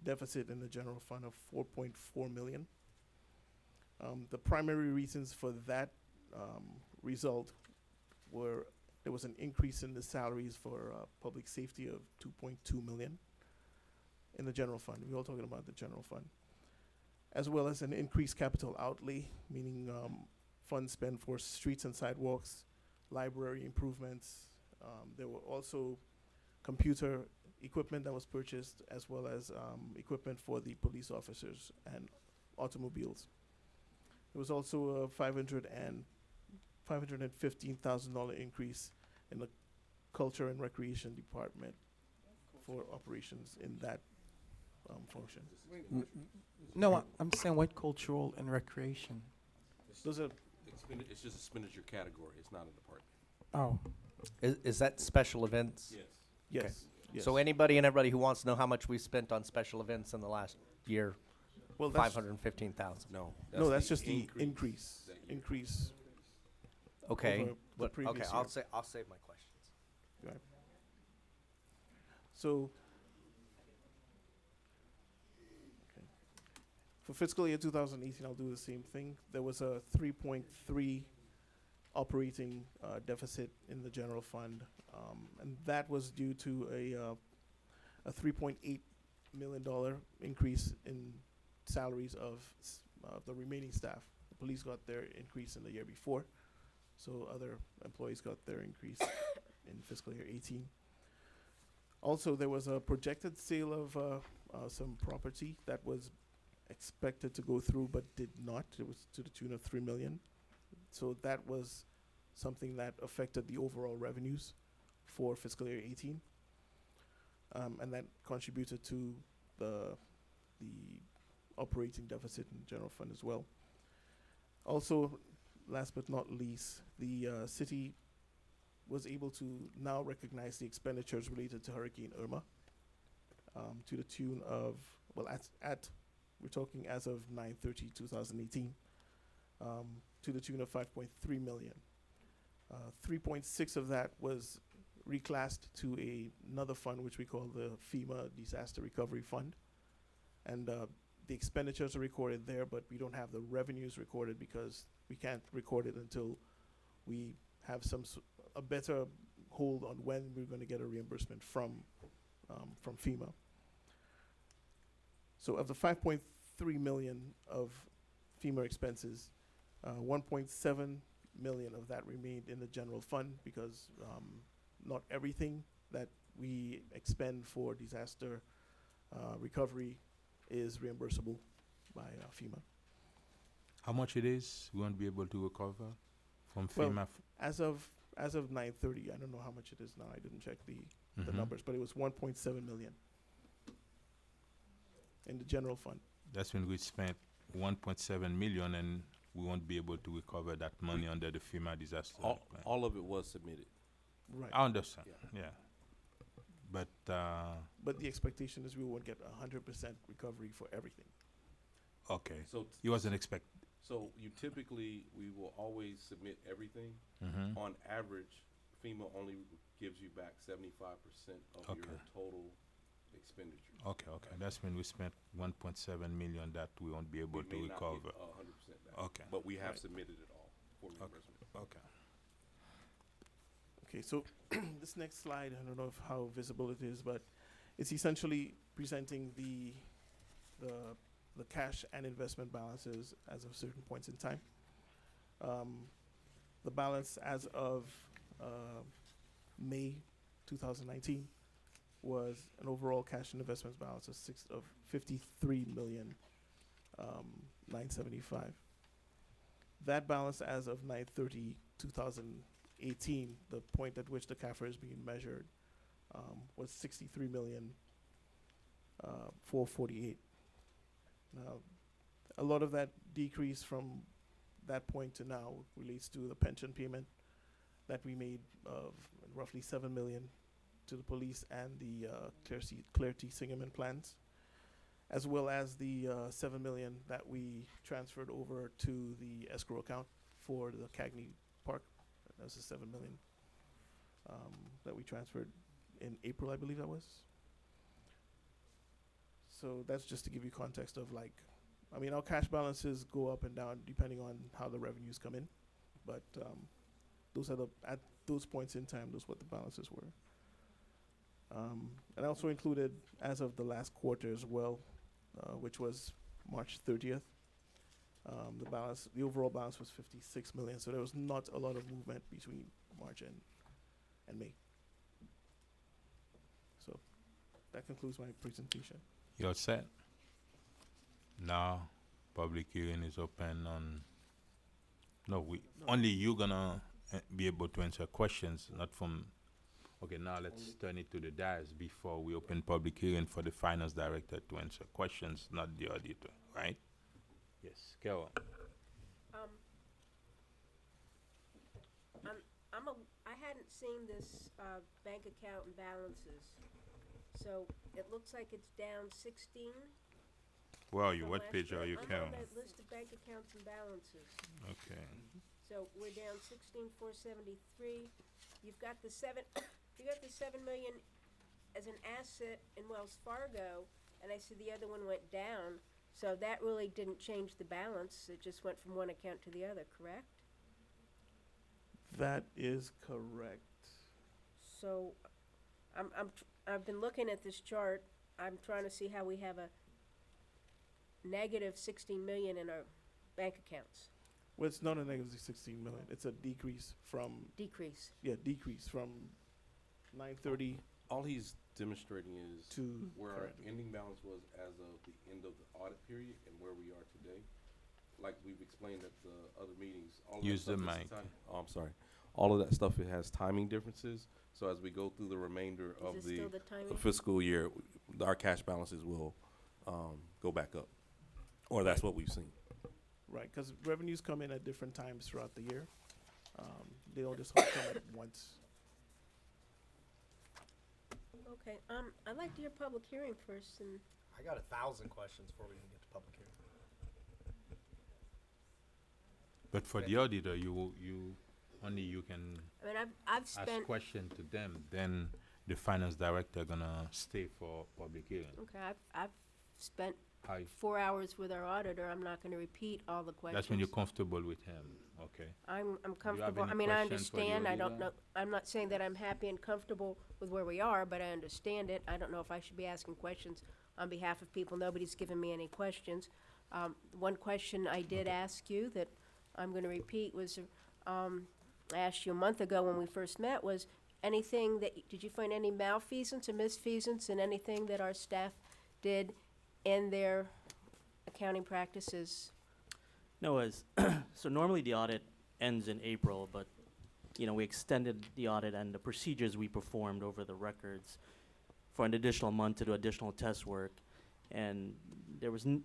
deficit in the general fund of 4.4 million. The primary reasons for that result were there was an increase in the salaries for public safety of 2.2 million in the general fund. We're all talking about the general fund, as well as an increased capital outlay, meaning funds spent for streets and sidewalks, library improvements. There were also computer equipment that was purchased, as well as equipment for the police officers and automobiles. There was also a $515,000 increase in the Culture and Recreation Department for operations in that function. No, I'm saying what cultural and recreation? Those are It's just a expenditure category. It's not a department. Oh, Is that special events? Yes. yes. Okay. Yes. So anybody and everybody who wants to know how much we spent on special events in the last year, Well, that's 515,000. No. no, that's just the increase. that year. Increase. Okay. Over the But, okay, previous I'll year. save my questions. Right. So, okay. For fiscal year 2018, I'll do the same thing. There was a 3.3 operating deficit in the general fund, and that was due to a $3.8 million increase in salaries of the remaining staff. The police got their increase in the year before, so other employees got their increase in fiscal year 18. Also, there was a projected sale of some property that was expected to go through but did not. It was to the tune of $3 million. So that was something that affected the overall revenues for fiscal year 18. And that contributed to the operating deficit in the general fund as well. Also, last but not least, the city was able to now recognize the expenditures related to Hurricane Irma to the tune of, well, we're talking as of 9/30/2018, to the tune of 5.3 million. 3.6 of that was reclassed to another fund, which we call the FEMA Disaster Recovery Fund. And the expenditures are recorded there, but we don't have the revenues recorded because we can't record it until we have a better hold on when we're going to get a reimbursement from FEMA. So of the 5.3 million of FEMA expenses, 1.7 million of that remained in the general fund because not everything that we expend for disaster recovery is reimbursable by FEMA. How much it is, we won't be able to recover from Well, FEMA? As of 9/30, I don't know how much it is now. I didn't check the Mhm. numbers, but it was 1.7 million in the general fund. That's when we spent 1.7 million and we won't be able to recover that money under the FEMA disaster plan. All of it was submitted. Right. I understand, Yeah. yeah. But, But the expectation is we won't get 100% recovery for everything. okay, So he wasn't expect, So you typically, we will always submit everything. mhm. On average, FEMA only gives you back 75% of your Okay. total expenditure. Okay, that's when we spent 1.7 million that we won't be able We to may not get recover. 100% back. Okay. But we have Right. submitted it all for reimbursement. Okay. Okay, so this next slide, I don't know how visible it is, but it's essentially presenting the cash and investment balances as of certain points in time. The balance as of May 2019 was an overall cash and investments balance of 53 million 975. That balance as of 9/30/2018, the point at which the CAFR is being measured, was 63,448,000. Now, a lot of that decrease from that point to now relates to the pension payment that we made of roughly 7 million to the police and the Claire T. Singerman plans, as well as the 7 million that we transferred over to the escrow account for the Cagney Park. That's the 7 million that we transferred in April, I believe that was. So that's just to give you context of like, I mean, our cash balances go up and down depending on how the revenues come in, but those are at those points in time, those what the balances were. And I also included, as of the last quarter as well, which was March 30th, the overall balance was 56 million. So there was not a lot of movement between March and May. So that concludes my presentation. You're set. Now, public hearing is open on. No, only you gonna be able to answer questions, not from. Okay, now let's turn it to the dais before we open public hearing for the finance director to answer questions, not the auditor, right? Yes, Carol. I hadn't seen this bank account and balances, so it looks like it's down 16. Where are you? from What last page year. are you, I'm Carol? on that list of bank accounts and balances. Okay. So we're down 16,473. You've got the 7 million as an asset in Wells Fargo, and I see the other one went down. So that really didn't change the balance. It just went from one account to the other, correct? That is correct. So I've been looking at this chart. I'm trying to see how we have a negative 16 million in our bank accounts. Well, it's not a negative 16 million. It's a decrease from. Decrease. Yeah, decrease from 930. All he's demonstrating is To where our current. ending balance was as of the end of the audit period and where we are today. Like we've explained at the other meetings. All of that Use the stuff is mic. Oh, I'm sorry. All of that stuff, it has timing differences. So as we go through the remainder Is of this the still the timing? fiscal year, our cash balances will go back up. Or that's what we've seen. Right, because revenues come in at different times throughout the year. They don't just all come at once. Okay, I'd like to hear public hearing first, and I got 1,000 questions before we can get to public hearing. But for the auditor, you only you can I mean, I've ask spent, question to them. Then the finance director gonna stay for public hearing. okay, I've spent Hi. 4 hours with our auditor. I'm not gonna repeat all the questions. That's when you're comfortable with him. Okay. I'm have comfortable. I any mean, I questions for the understand. I don't auditor? know, I'm not saying that I'm happy and comfortable with where we are, but I understand it. I don't know if I should be asking questions on behalf of people. Nobody's given me any questions. One question I did ask you that I'm gonna repeat was, I asked you a month ago when we first met, was anything that, did you find any malfeasance or misfeasance in anything that our staff did in their accounting practices? No, so normally the audit ends in April, but, we extended the audit and the procedures we performed over the records for an additional month to do additional test work. And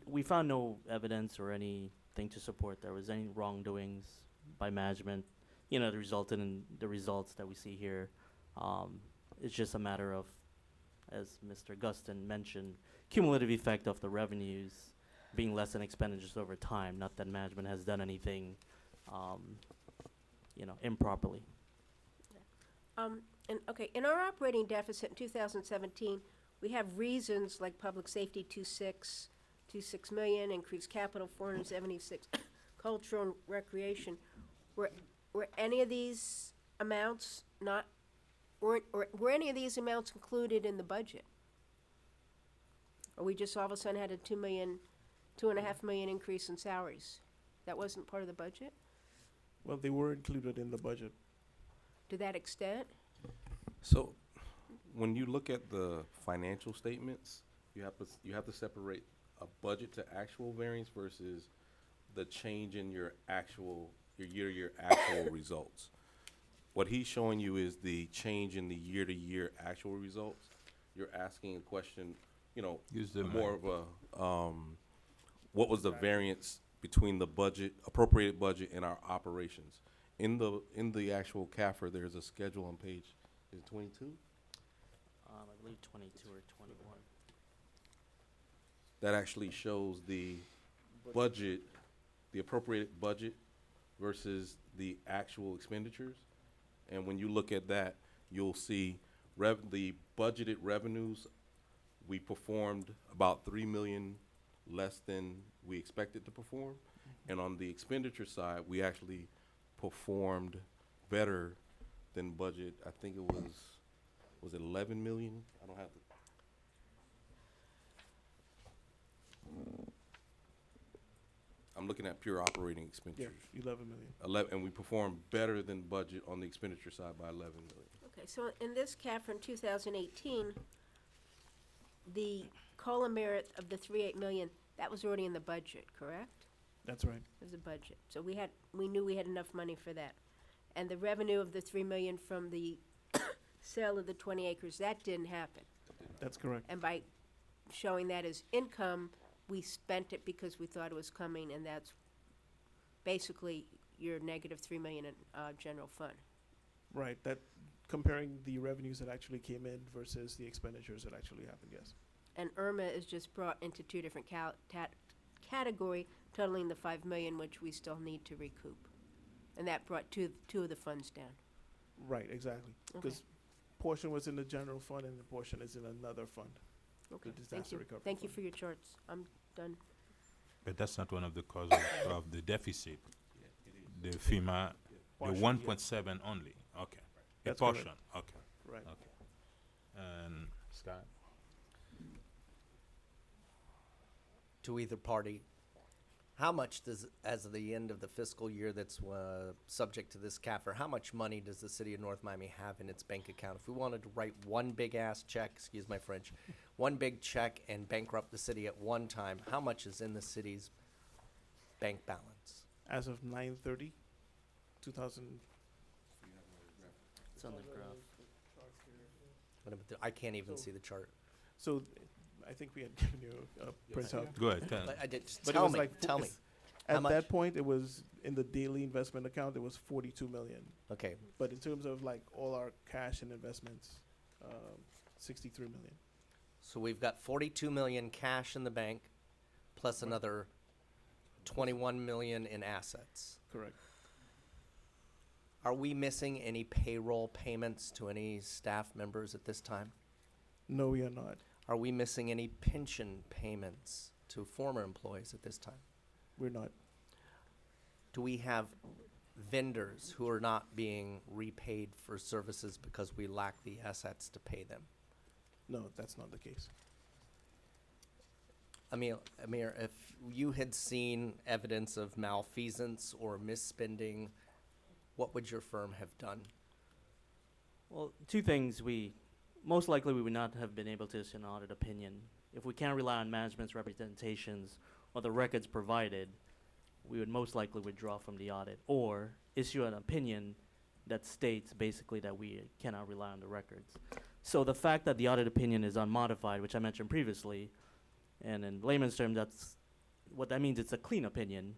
we found no evidence or anything to support there was any wrongdoings by management, that resulted in the results that we see here. It's just a matter of, as Mr. Guston mentioned, cumulative effect of the revenues being less than expenditures over time, not that management has done anything, improperly. In our operating deficit in 2017, we have reasons like public safety 26 million, increased capital 476, cultural and recreation. Were any of these amounts were any of these amounts included in the budget? Or we just all of a sudden had a 2.5 million increase in salaries? That wasn't part of the budget? Well, they were included in the budget. To that extent? So when you look at the financial statements, you have to separate a budget to actual variance versus the change in your year-to-year actual results. What he's showing you is the change in the year-to-year actual results. You're asking a question, you know, Use the more mic. of a, what was the variance between the budget, appropriated budget, and our operations? In the actual CAFR, there's a schedule on page, is it 22? I believe 22 or 21. That actually shows the budget, the appropriated budget versus the actual expenditures. And when you look at that, you'll see the budgeted revenues, we performed about 3 million less than we expected to perform. And on the expenditure side, we actually performed better than budget. I think it was it 11 million? I don't have the. I'm looking at pure operating Yeah, expenditures. 11 million. 11, and we performed better than budget on the expenditure side by 11 million. Okay, so in this CAFR in 2018, the COLA merit of the 3.8 million, that was already in the budget, correct? That's right. It was a budget. So we knew we had enough money for that. And the revenue of the 3 million from the sale of the 20 acres, that didn't happen. That's correct. And by showing that as income, we spent it because we thought it was coming, and that's basically your negative 3 million in general fund. Right. That comparing the revenues that actually came in versus the expenditures that actually happened. Yes. And Irma is just brought into two different category, totaling the 5 million, which we still need to recoup. And that brought two of the funds down. Right. Exactly. Because portion was in the general fund and the portion is in another fund. Okay, The thank disaster you. recovery Thank you fund. for your charts. I'm done. But that's not one of the causes of the deficit. The FEMA, the Partial, 1.7 only. Okay. A That's correct. portion. Okay. Right. Okay. And Scott? To either party, how much does, as of the end of the fiscal year that's subject to this CAFR, how much money does the city of North Miami have in its bank account? If we wanted to write one big ass check, excuse my French, one big check and bankrupt the city at one time, how much is in the city's bank balance? As of 9/30, 2000. It's on the graph. I can't even see the chart. So I think we had given you a printout. Go ahead. Tell But I did, just But it tell was me, like tell me. At How much? that point, it was in the daily investment account. It was 42 million. Okay, But in terms of like all our cash and investments, 63 million. so we've got 42 million cash in the bank, plus another 21 million in assets. Correct. Are we missing any payroll payments to any staff members at this time? No, we are not. Are we missing any pension payments to former employees at this time? We're not. Do we have vendors who are not being repaid for services because we lack the assets to pay them? No, that's not the case. Amir, if you had seen evidence of malfeasance or misspending, what would your firm have done? Well, two things. Most likely we would not have been able to issue an audit opinion. If we can't rely on management's representations or the records provided, we would most likely withdraw from the audit or issue an opinion that states basically that we cannot rely on the records. So the fact that the audit opinion is unmodified, which I mentioned previously, and in layman's terms, that's what that means. It's a clean opinion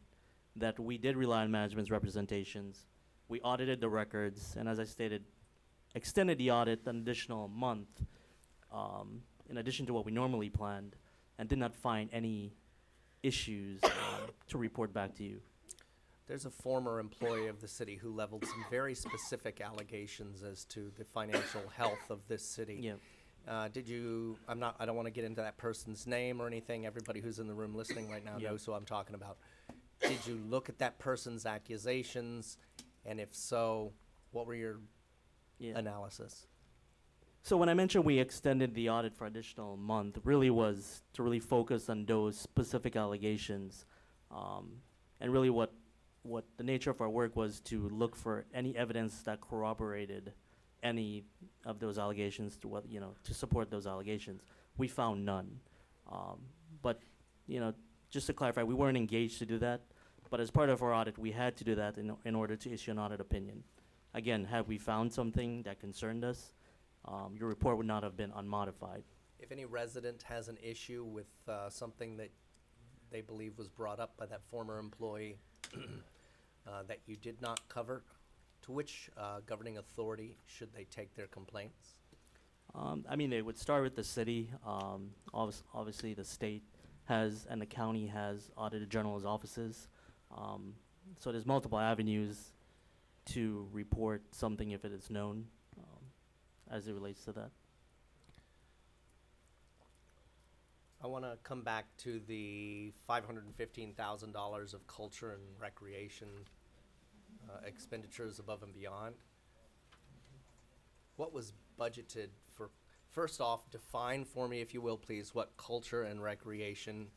that we did rely on management's representations. We audited the records, and as I stated, extended the audit an additional month, in addition to what we normally planned, and did not find any issues to report back to you. There's a former employee of the city who leveled some very specific allegations as to the financial health of this city. Yeah. I don't want to get into that person's name or anything. Everybody who's in the room listening right now Yeah. knows who I'm talking about. Did you look at that person's accusations? And if so, what were your analysis? So when I mentioned we extended the audit for additional month, really was to really focus on those specific allegations, and really what the nature of our work was to look for any evidence that corroborated any of those allegations to to support those allegations. We found none, but just to clarify, we weren't engaged to do that, but as part of our audit, we had to do that in order to issue an audit opinion. Again, had we found something that concerned us, your report would not have been unmodified. If any resident has an issue with something that they believe was brought up by that former employee that you did not cover, to which governing authority should they take their complaints? I mean, it would start with the city. Obviously, the state has and the county has auditor general's offices. So there's multiple avenues to report something if it is known as it relates to that. I want to come back to the $515,000 of culture and recreation expenditures above and beyond. What was budgeted for? First off, define for me, if you will, please, what culture and recreation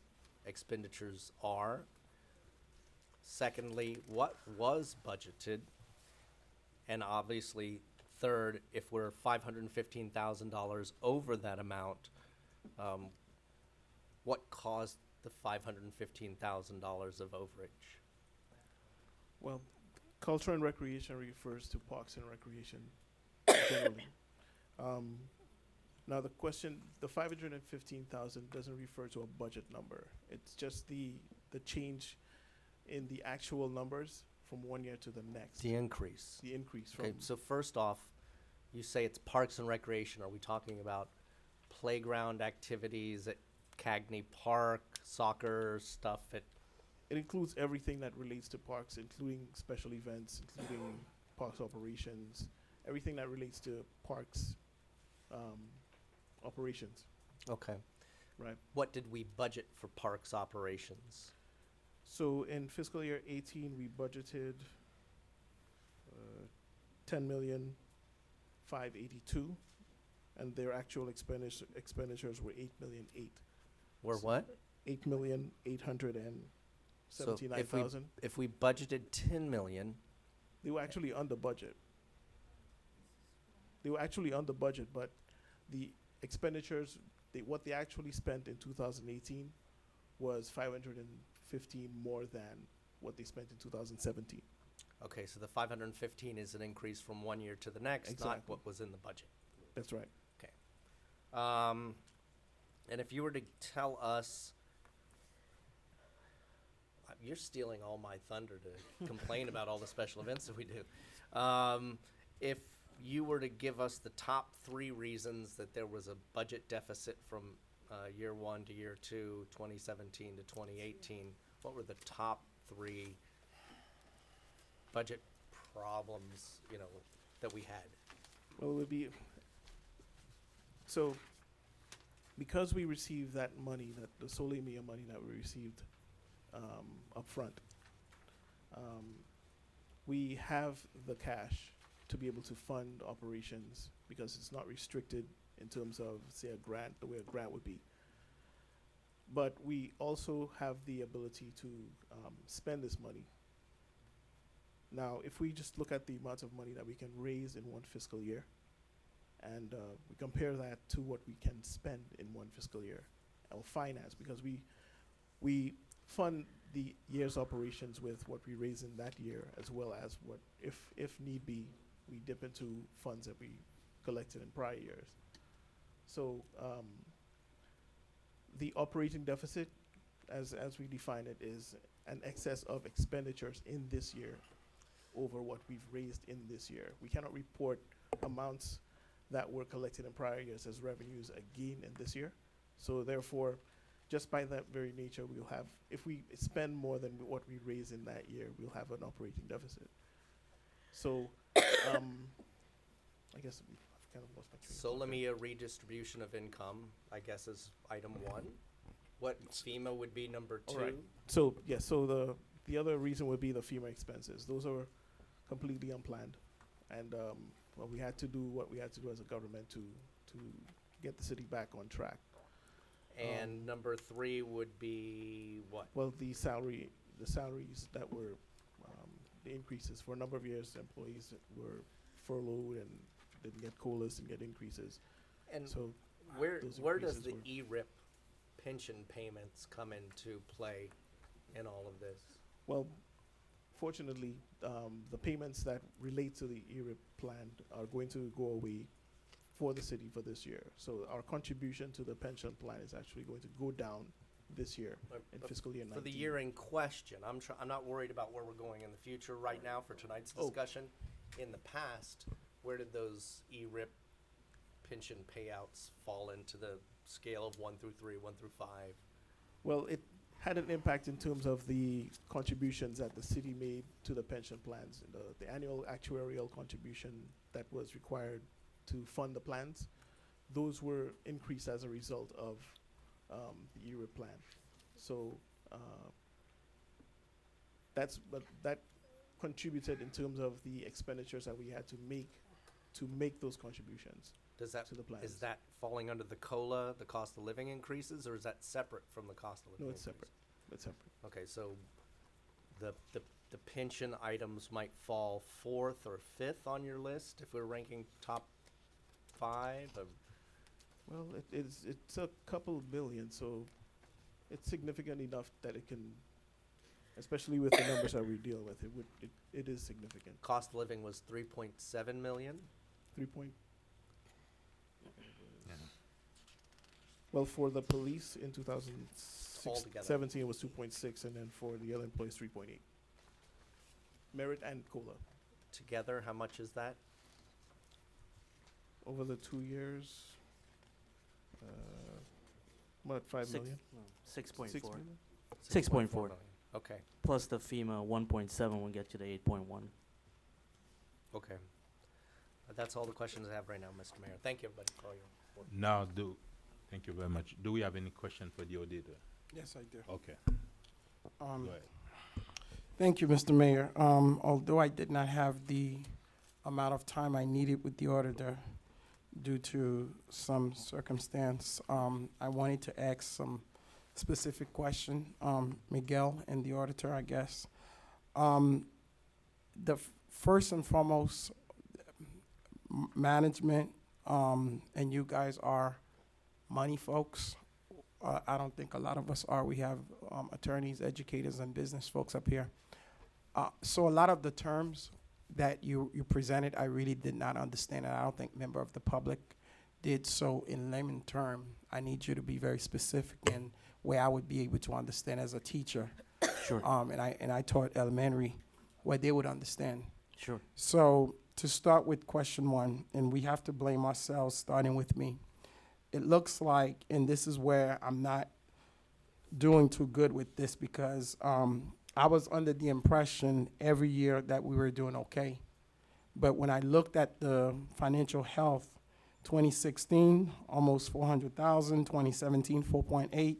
expenditures are. Secondly, what was budgeted? And obviously, third, if we're $515,000 over that amount, what caused the $515,000 of overage? Well, culture and recreation refers to parks and recreation generally. Now the question, the 515,000 doesn't refer to a budget number. It's just the change in the actual numbers from one year to the next. The increase. The increase from. Okay, so first off, you say it's parks and recreation. Are we talking about playground activities at Cagney Park, soccer stuff at? It includes everything that relates to parks, including special events, including parks operations, everything that relates to parks operations. Okay. Right. What did we budget for parks operations? So in fiscal year 18, we budgeted 10,582,000, and their actual expenditures were 8,000,008. Were what? 8,879,000. If we budgeted 10 million, They were actually under budget. They were actually under budget, but the expenditures, what they actually spent in 2018 was 515 more than what they spent in 2017. okay, so the 515 is an increase from one year to the next, not Exactly. what was in the budget. That's right. And if you were to tell us, you're stealing all my thunder to complain about all the special events that we do. If you were to give us the top 3 reasons that there was a budget deficit from year 1 to year 2, 2017 to 2018, what were the top 3 budget problems, that we had? Well, it would be, so because we received that money, that the Solemia money that we received up front, we have the cash to be able to fund operations because it's not restricted in terms of, say, a grant, the way a grant would be. But we also have the ability to spend this money. Now, if we just look at the amount of money that we can raise in one fiscal year, and we compare that to what we can spend in one fiscal year, or finance, because we fund the year's operations with what we raise in that year, as well as what, if need be, we dip into funds that we collected in prior years. So the operating deficit, as we define it, is an excess of expenditures in this year over what we've raised in this year. We cannot report amounts that were collected in prior years as revenues again in this year. So therefore, just by that very nature, we'll have, if we spend more than what we raise in that year, we'll have an operating deficit. So, I guess I've kind of lost my train of thought there. Solemia redistribution of income, I guess, is item 1. What FEMA would be number 2? All right. So, yes, so the other reason would be the FEMA expenses. Those are completely unplanned. And well, we had to do what we had to do as a government to get the city back on track. And number 3 would be what? Well, the salaries that were, the increases for a number of years, employees that were furloughed and didn't get COLAs and get increases. And So where those does increases the were- ERIP pension payments come into play in all of this? Well, fortunately, the payments that relate to the ERIP plan are going to go away for the city for this year. So our contribution to the pension plan is actually going to go down this year in But fiscal year 19. For the year in question, I'm not worried about where we're going in the future right now for tonight's Oh. discussion. In the past, where did those ERIP pension payouts fall into the scale of 1 through 3, 1 through 5? Well, it had an impact in terms of the contributions that the city made to the pension plans. The annual actuarial contribution that was required to fund the plans, those were increased as a result of the ERIP plan. So that contributed in terms of the expenditures that we had to make those contributions to the plans. Is that falling under the COLA, the cost of living increases, or is that separate from the cost of living No, it's increase? separate. It's separate. Okay, so the pension items might fall 4th or 5th on your list if we're ranking top 5? Well, it's a couple billion, so it's significant enough that it can, especially with the numbers that we're dealing with, it is significant. Cost of living was 3.7 million? 3 point. Yeah. Well, for the police in Altogether. 2017 it was 2.6, and then for the other employees 3.8. Merit and COLA. Together, how much is that? Over the 2 years, what, 5 million? 6.4. 6 million? 6.4. million. Okay, Plus the FEMA 1.7 will get you to 8.1. okay. That's all the questions I have right now, Mr. Mayor. Thank you, everybody, for all your work. Now, thank you very much. Do we have any question for the auditor? Yes, I do. Okay, go ahead. Thank you, Mr. Mayor. Although I did not have the amount of time I needed with the auditor due to some circumstance, I wanted to ask some specific question, Miguel and the auditor, I guess. First and foremost, management, and you guys are money folks. I don't think a lot of us are. We have attorneys, educators, and business folks up here. So a lot of the terms that you presented, I really did not understand, and I don't think member of the public did. So in layman term, I need you to be very specific in where I would be able to understand as a teacher. Sure. And I taught elementary, where they would understand. Sure. So to start with question 1, and we have to blame ourselves, starting with me. It looks like, and this is where I'm not doing too good with this, because I was under the impression every year that we were doing okay. But when I looked at the financial health, 2016, almost 400,000, 2017, 4.8,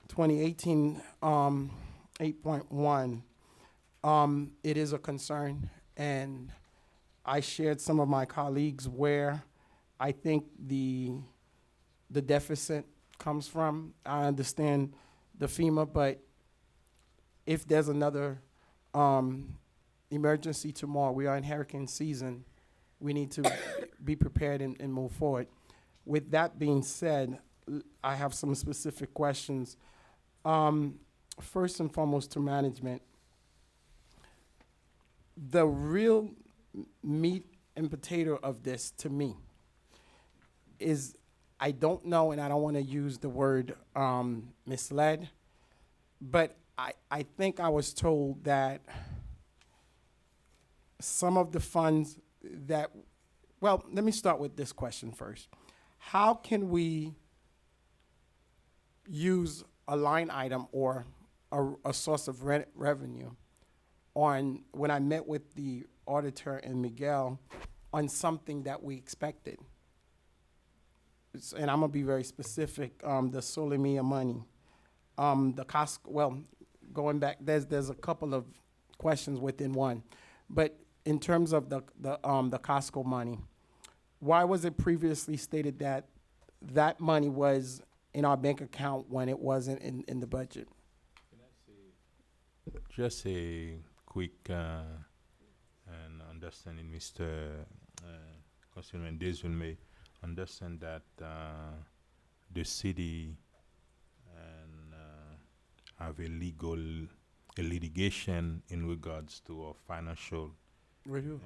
2018, 8.1. It is a concern, and I shared some of my colleagues where I think the deficit comes from. I understand the FEMA, but if there's another emergency tomorrow, we are in hurricane season, we need to be prepared and move forward. With that being said, I have some specific questions. First and foremost, to management. The real meat and potato of this, to me, is I don't know, and I don't want to use the word misled, but I think I was told that some of the funds that, well, let me start with this question first. How can we use a line item or a source of revenue on, when I met with the auditor and Miguel, on something that we expected? And I'm gonna be very specific, the Solimia money, the Costco, well, going back, there's a couple of questions within one. But in terms of the Costco money, why was it previously stated that that money was in our bank account when it wasn't in the budget? Just a quick and understanding, Mr. Councilman Desul may understand that the city have a litigation in regards to our financial Review.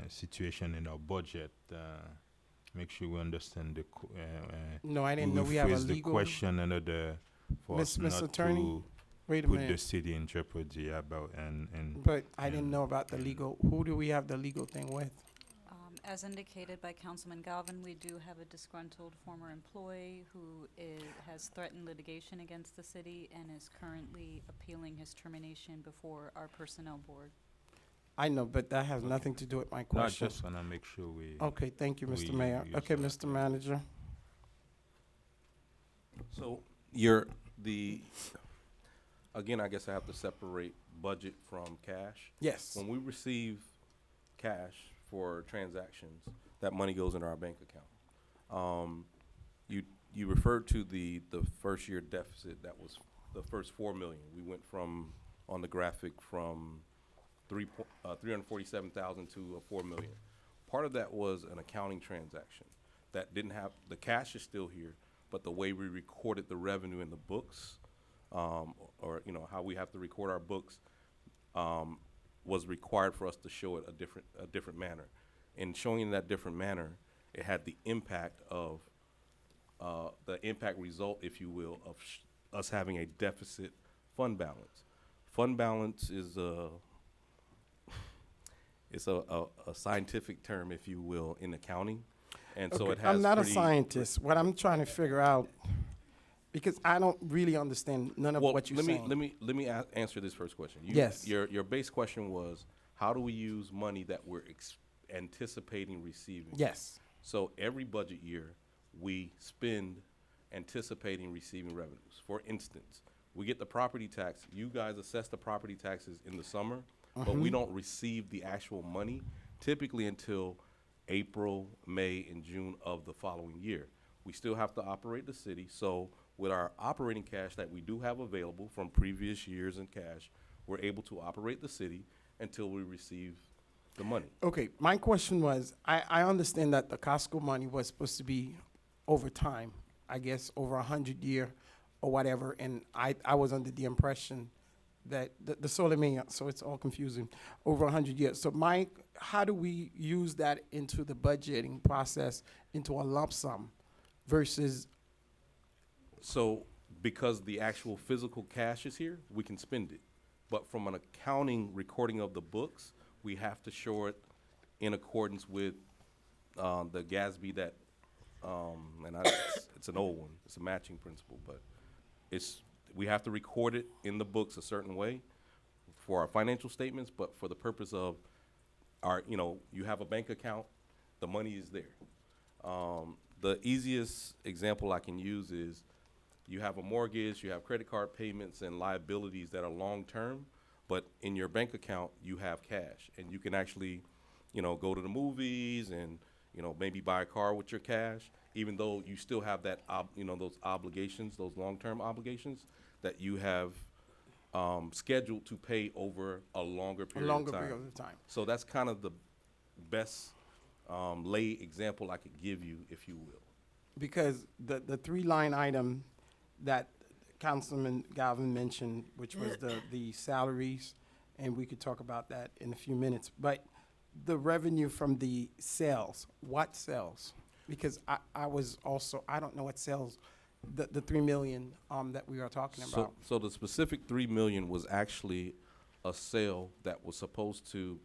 situation in our budget. Make sure we understand No, I didn't know we have a rephrase the legal. question in order for us Miss not Attorney, to Wait a put the minute. city in jeopardy about and But I didn't and- know about the legal. Who do we have the legal thing with? As indicated by Councilman Galvin, we do have a disgruntled former employee who has threatened litigation against the city and is currently appealing his termination before our personnel board. I know, but that has nothing to do with my No, I question. just wanna make sure we. Okay, thank you, Mr. we Mayor. use Okay, that, Mr. yeah. Manager. So again, I guess I have to separate budget from cash. Yes. When we receive cash for transactions, that money goes into our bank account. You referred to the first year deficit. That was the first 4 million. We went from, on the graphic, from 347,000 to 4 million. Part of that was an accounting transaction that didn't have, the cash is still here, but the way we recorded the revenue in the books, or you know, how we have to record our books, was required for us to show it a different manner. In showing in that different manner, it had the impact of the impact result, if you will, of us having a deficit fund balance. Fund balance is it's a scientific term, if you will, in accounting, and so Okay, it has. I'm not a pretty- scientist. What I'm trying to figure out, because I don't really understand none of Well, what you're let saying. me answer this first question. Yes. Your base question was, how do we use money that we're anticipating receiving? Yes. So every budget year, we spend anticipating receiving revenues. For instance, we get the property tax. You guys assess the property taxes in the summer, but we don't receive the actual money typically until April, May, and June of the following year. We still have to operate the city, so with our operating cash that we do have available from previous years in cash, we're able to operate the city until we receive the money. Okay, my question was, I understand that the Costco money was supposed to be over time, I guess over 100-year or whatever, and I was under the impression that the Soleimani, so it's all confusing, over 100 years. So how do we use that into the budgeting process, into a lump sum versus, So because the actual physical cash is here, we can spend it. But from an accounting recording of the books, we have to show it in accordance with the GASB that, it's an old one. It's a matching principle, but we have to record it in the books a certain way for our financial statements, but for the purpose of you have a bank account, the money is there. The easiest example I can use is you have a mortgage, you have credit card payments and liabilities that are long-term, but in your bank account, you have cash. And you can actually, go to the movies and, maybe buy a car with your cash, even though you still have that, those obligations, those long-term obligations that you have scheduled to pay over a longer a period longer of time. period of time? So that's kind of the best lay example I could give you, if you will. Because the 3-line item that Councilman Galvin mentioned, which was the salaries, and we could talk about that in a few minutes, but the revenue from the sales, what sales? Because I don't know what sales, the 3 million that we are talking about. So the specific 3 million was actually a sale that was supposed to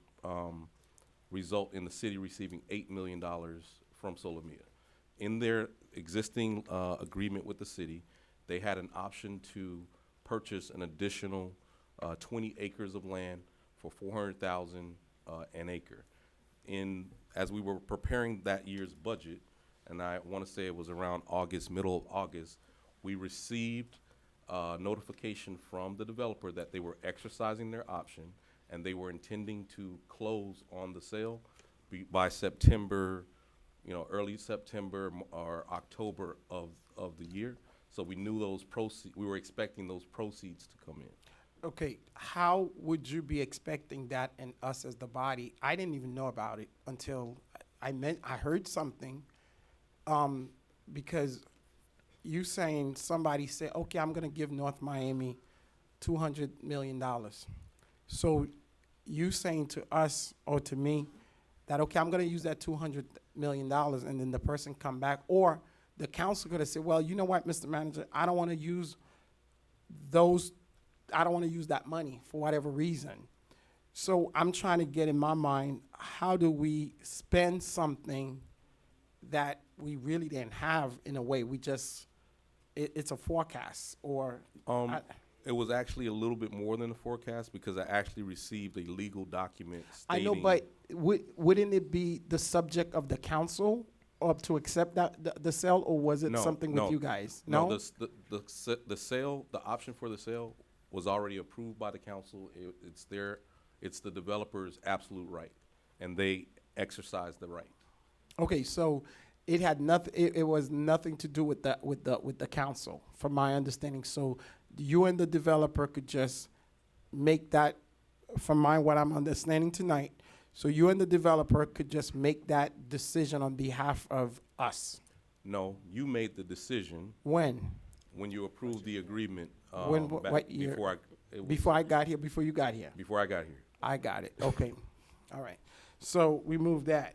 result in the city receiving $8 million from Solomia. In their existing agreement with the city, they had an option to purchase an additional 20 acres of land for $400,000 an acre. As we were preparing that year's budget, and I want to say it was around August, middle of August, we received notification from the developer that they were exercising their option and they were intending to close on the sale by September, early September or October of the year. So we knew we were expecting those proceeds to come in. Okay, how would you be expecting that in us as the body? I didn't even know about it until I heard something, because you saying somebody said, okay, I'm gonna give North Miami $200 million. So you saying to us or to me that, okay, I'm gonna use that $200 million, and then the person come back, or the council could have said, well, you know what, Mr. Manager, I don't wanna use that money for whatever reason. So I'm trying to get in my mind, how do we spend something that we really didn't have in a way? We just, it's a forecast, or, It was actually a little bit more than a forecast because I actually received a legal document I stating. know, but wouldn't it be the subject of the council to accept that, the sale, or was it No, something no. with you guys? No, the sale, the option for the sale was already approved by the council. It's the developer's absolute right, and they exercised the right. Okay, so it had nothing, it was nothing to do with the council, from my understanding. So you and the developer could just make that, from what I'm understanding tonight, so you and the developer could just make that decision on behalf of us. No, you made the decision When? when you approved the agreement. When, back what year? Before I got here, before you got here? I got here. I got it, okay, all right. So we moved that.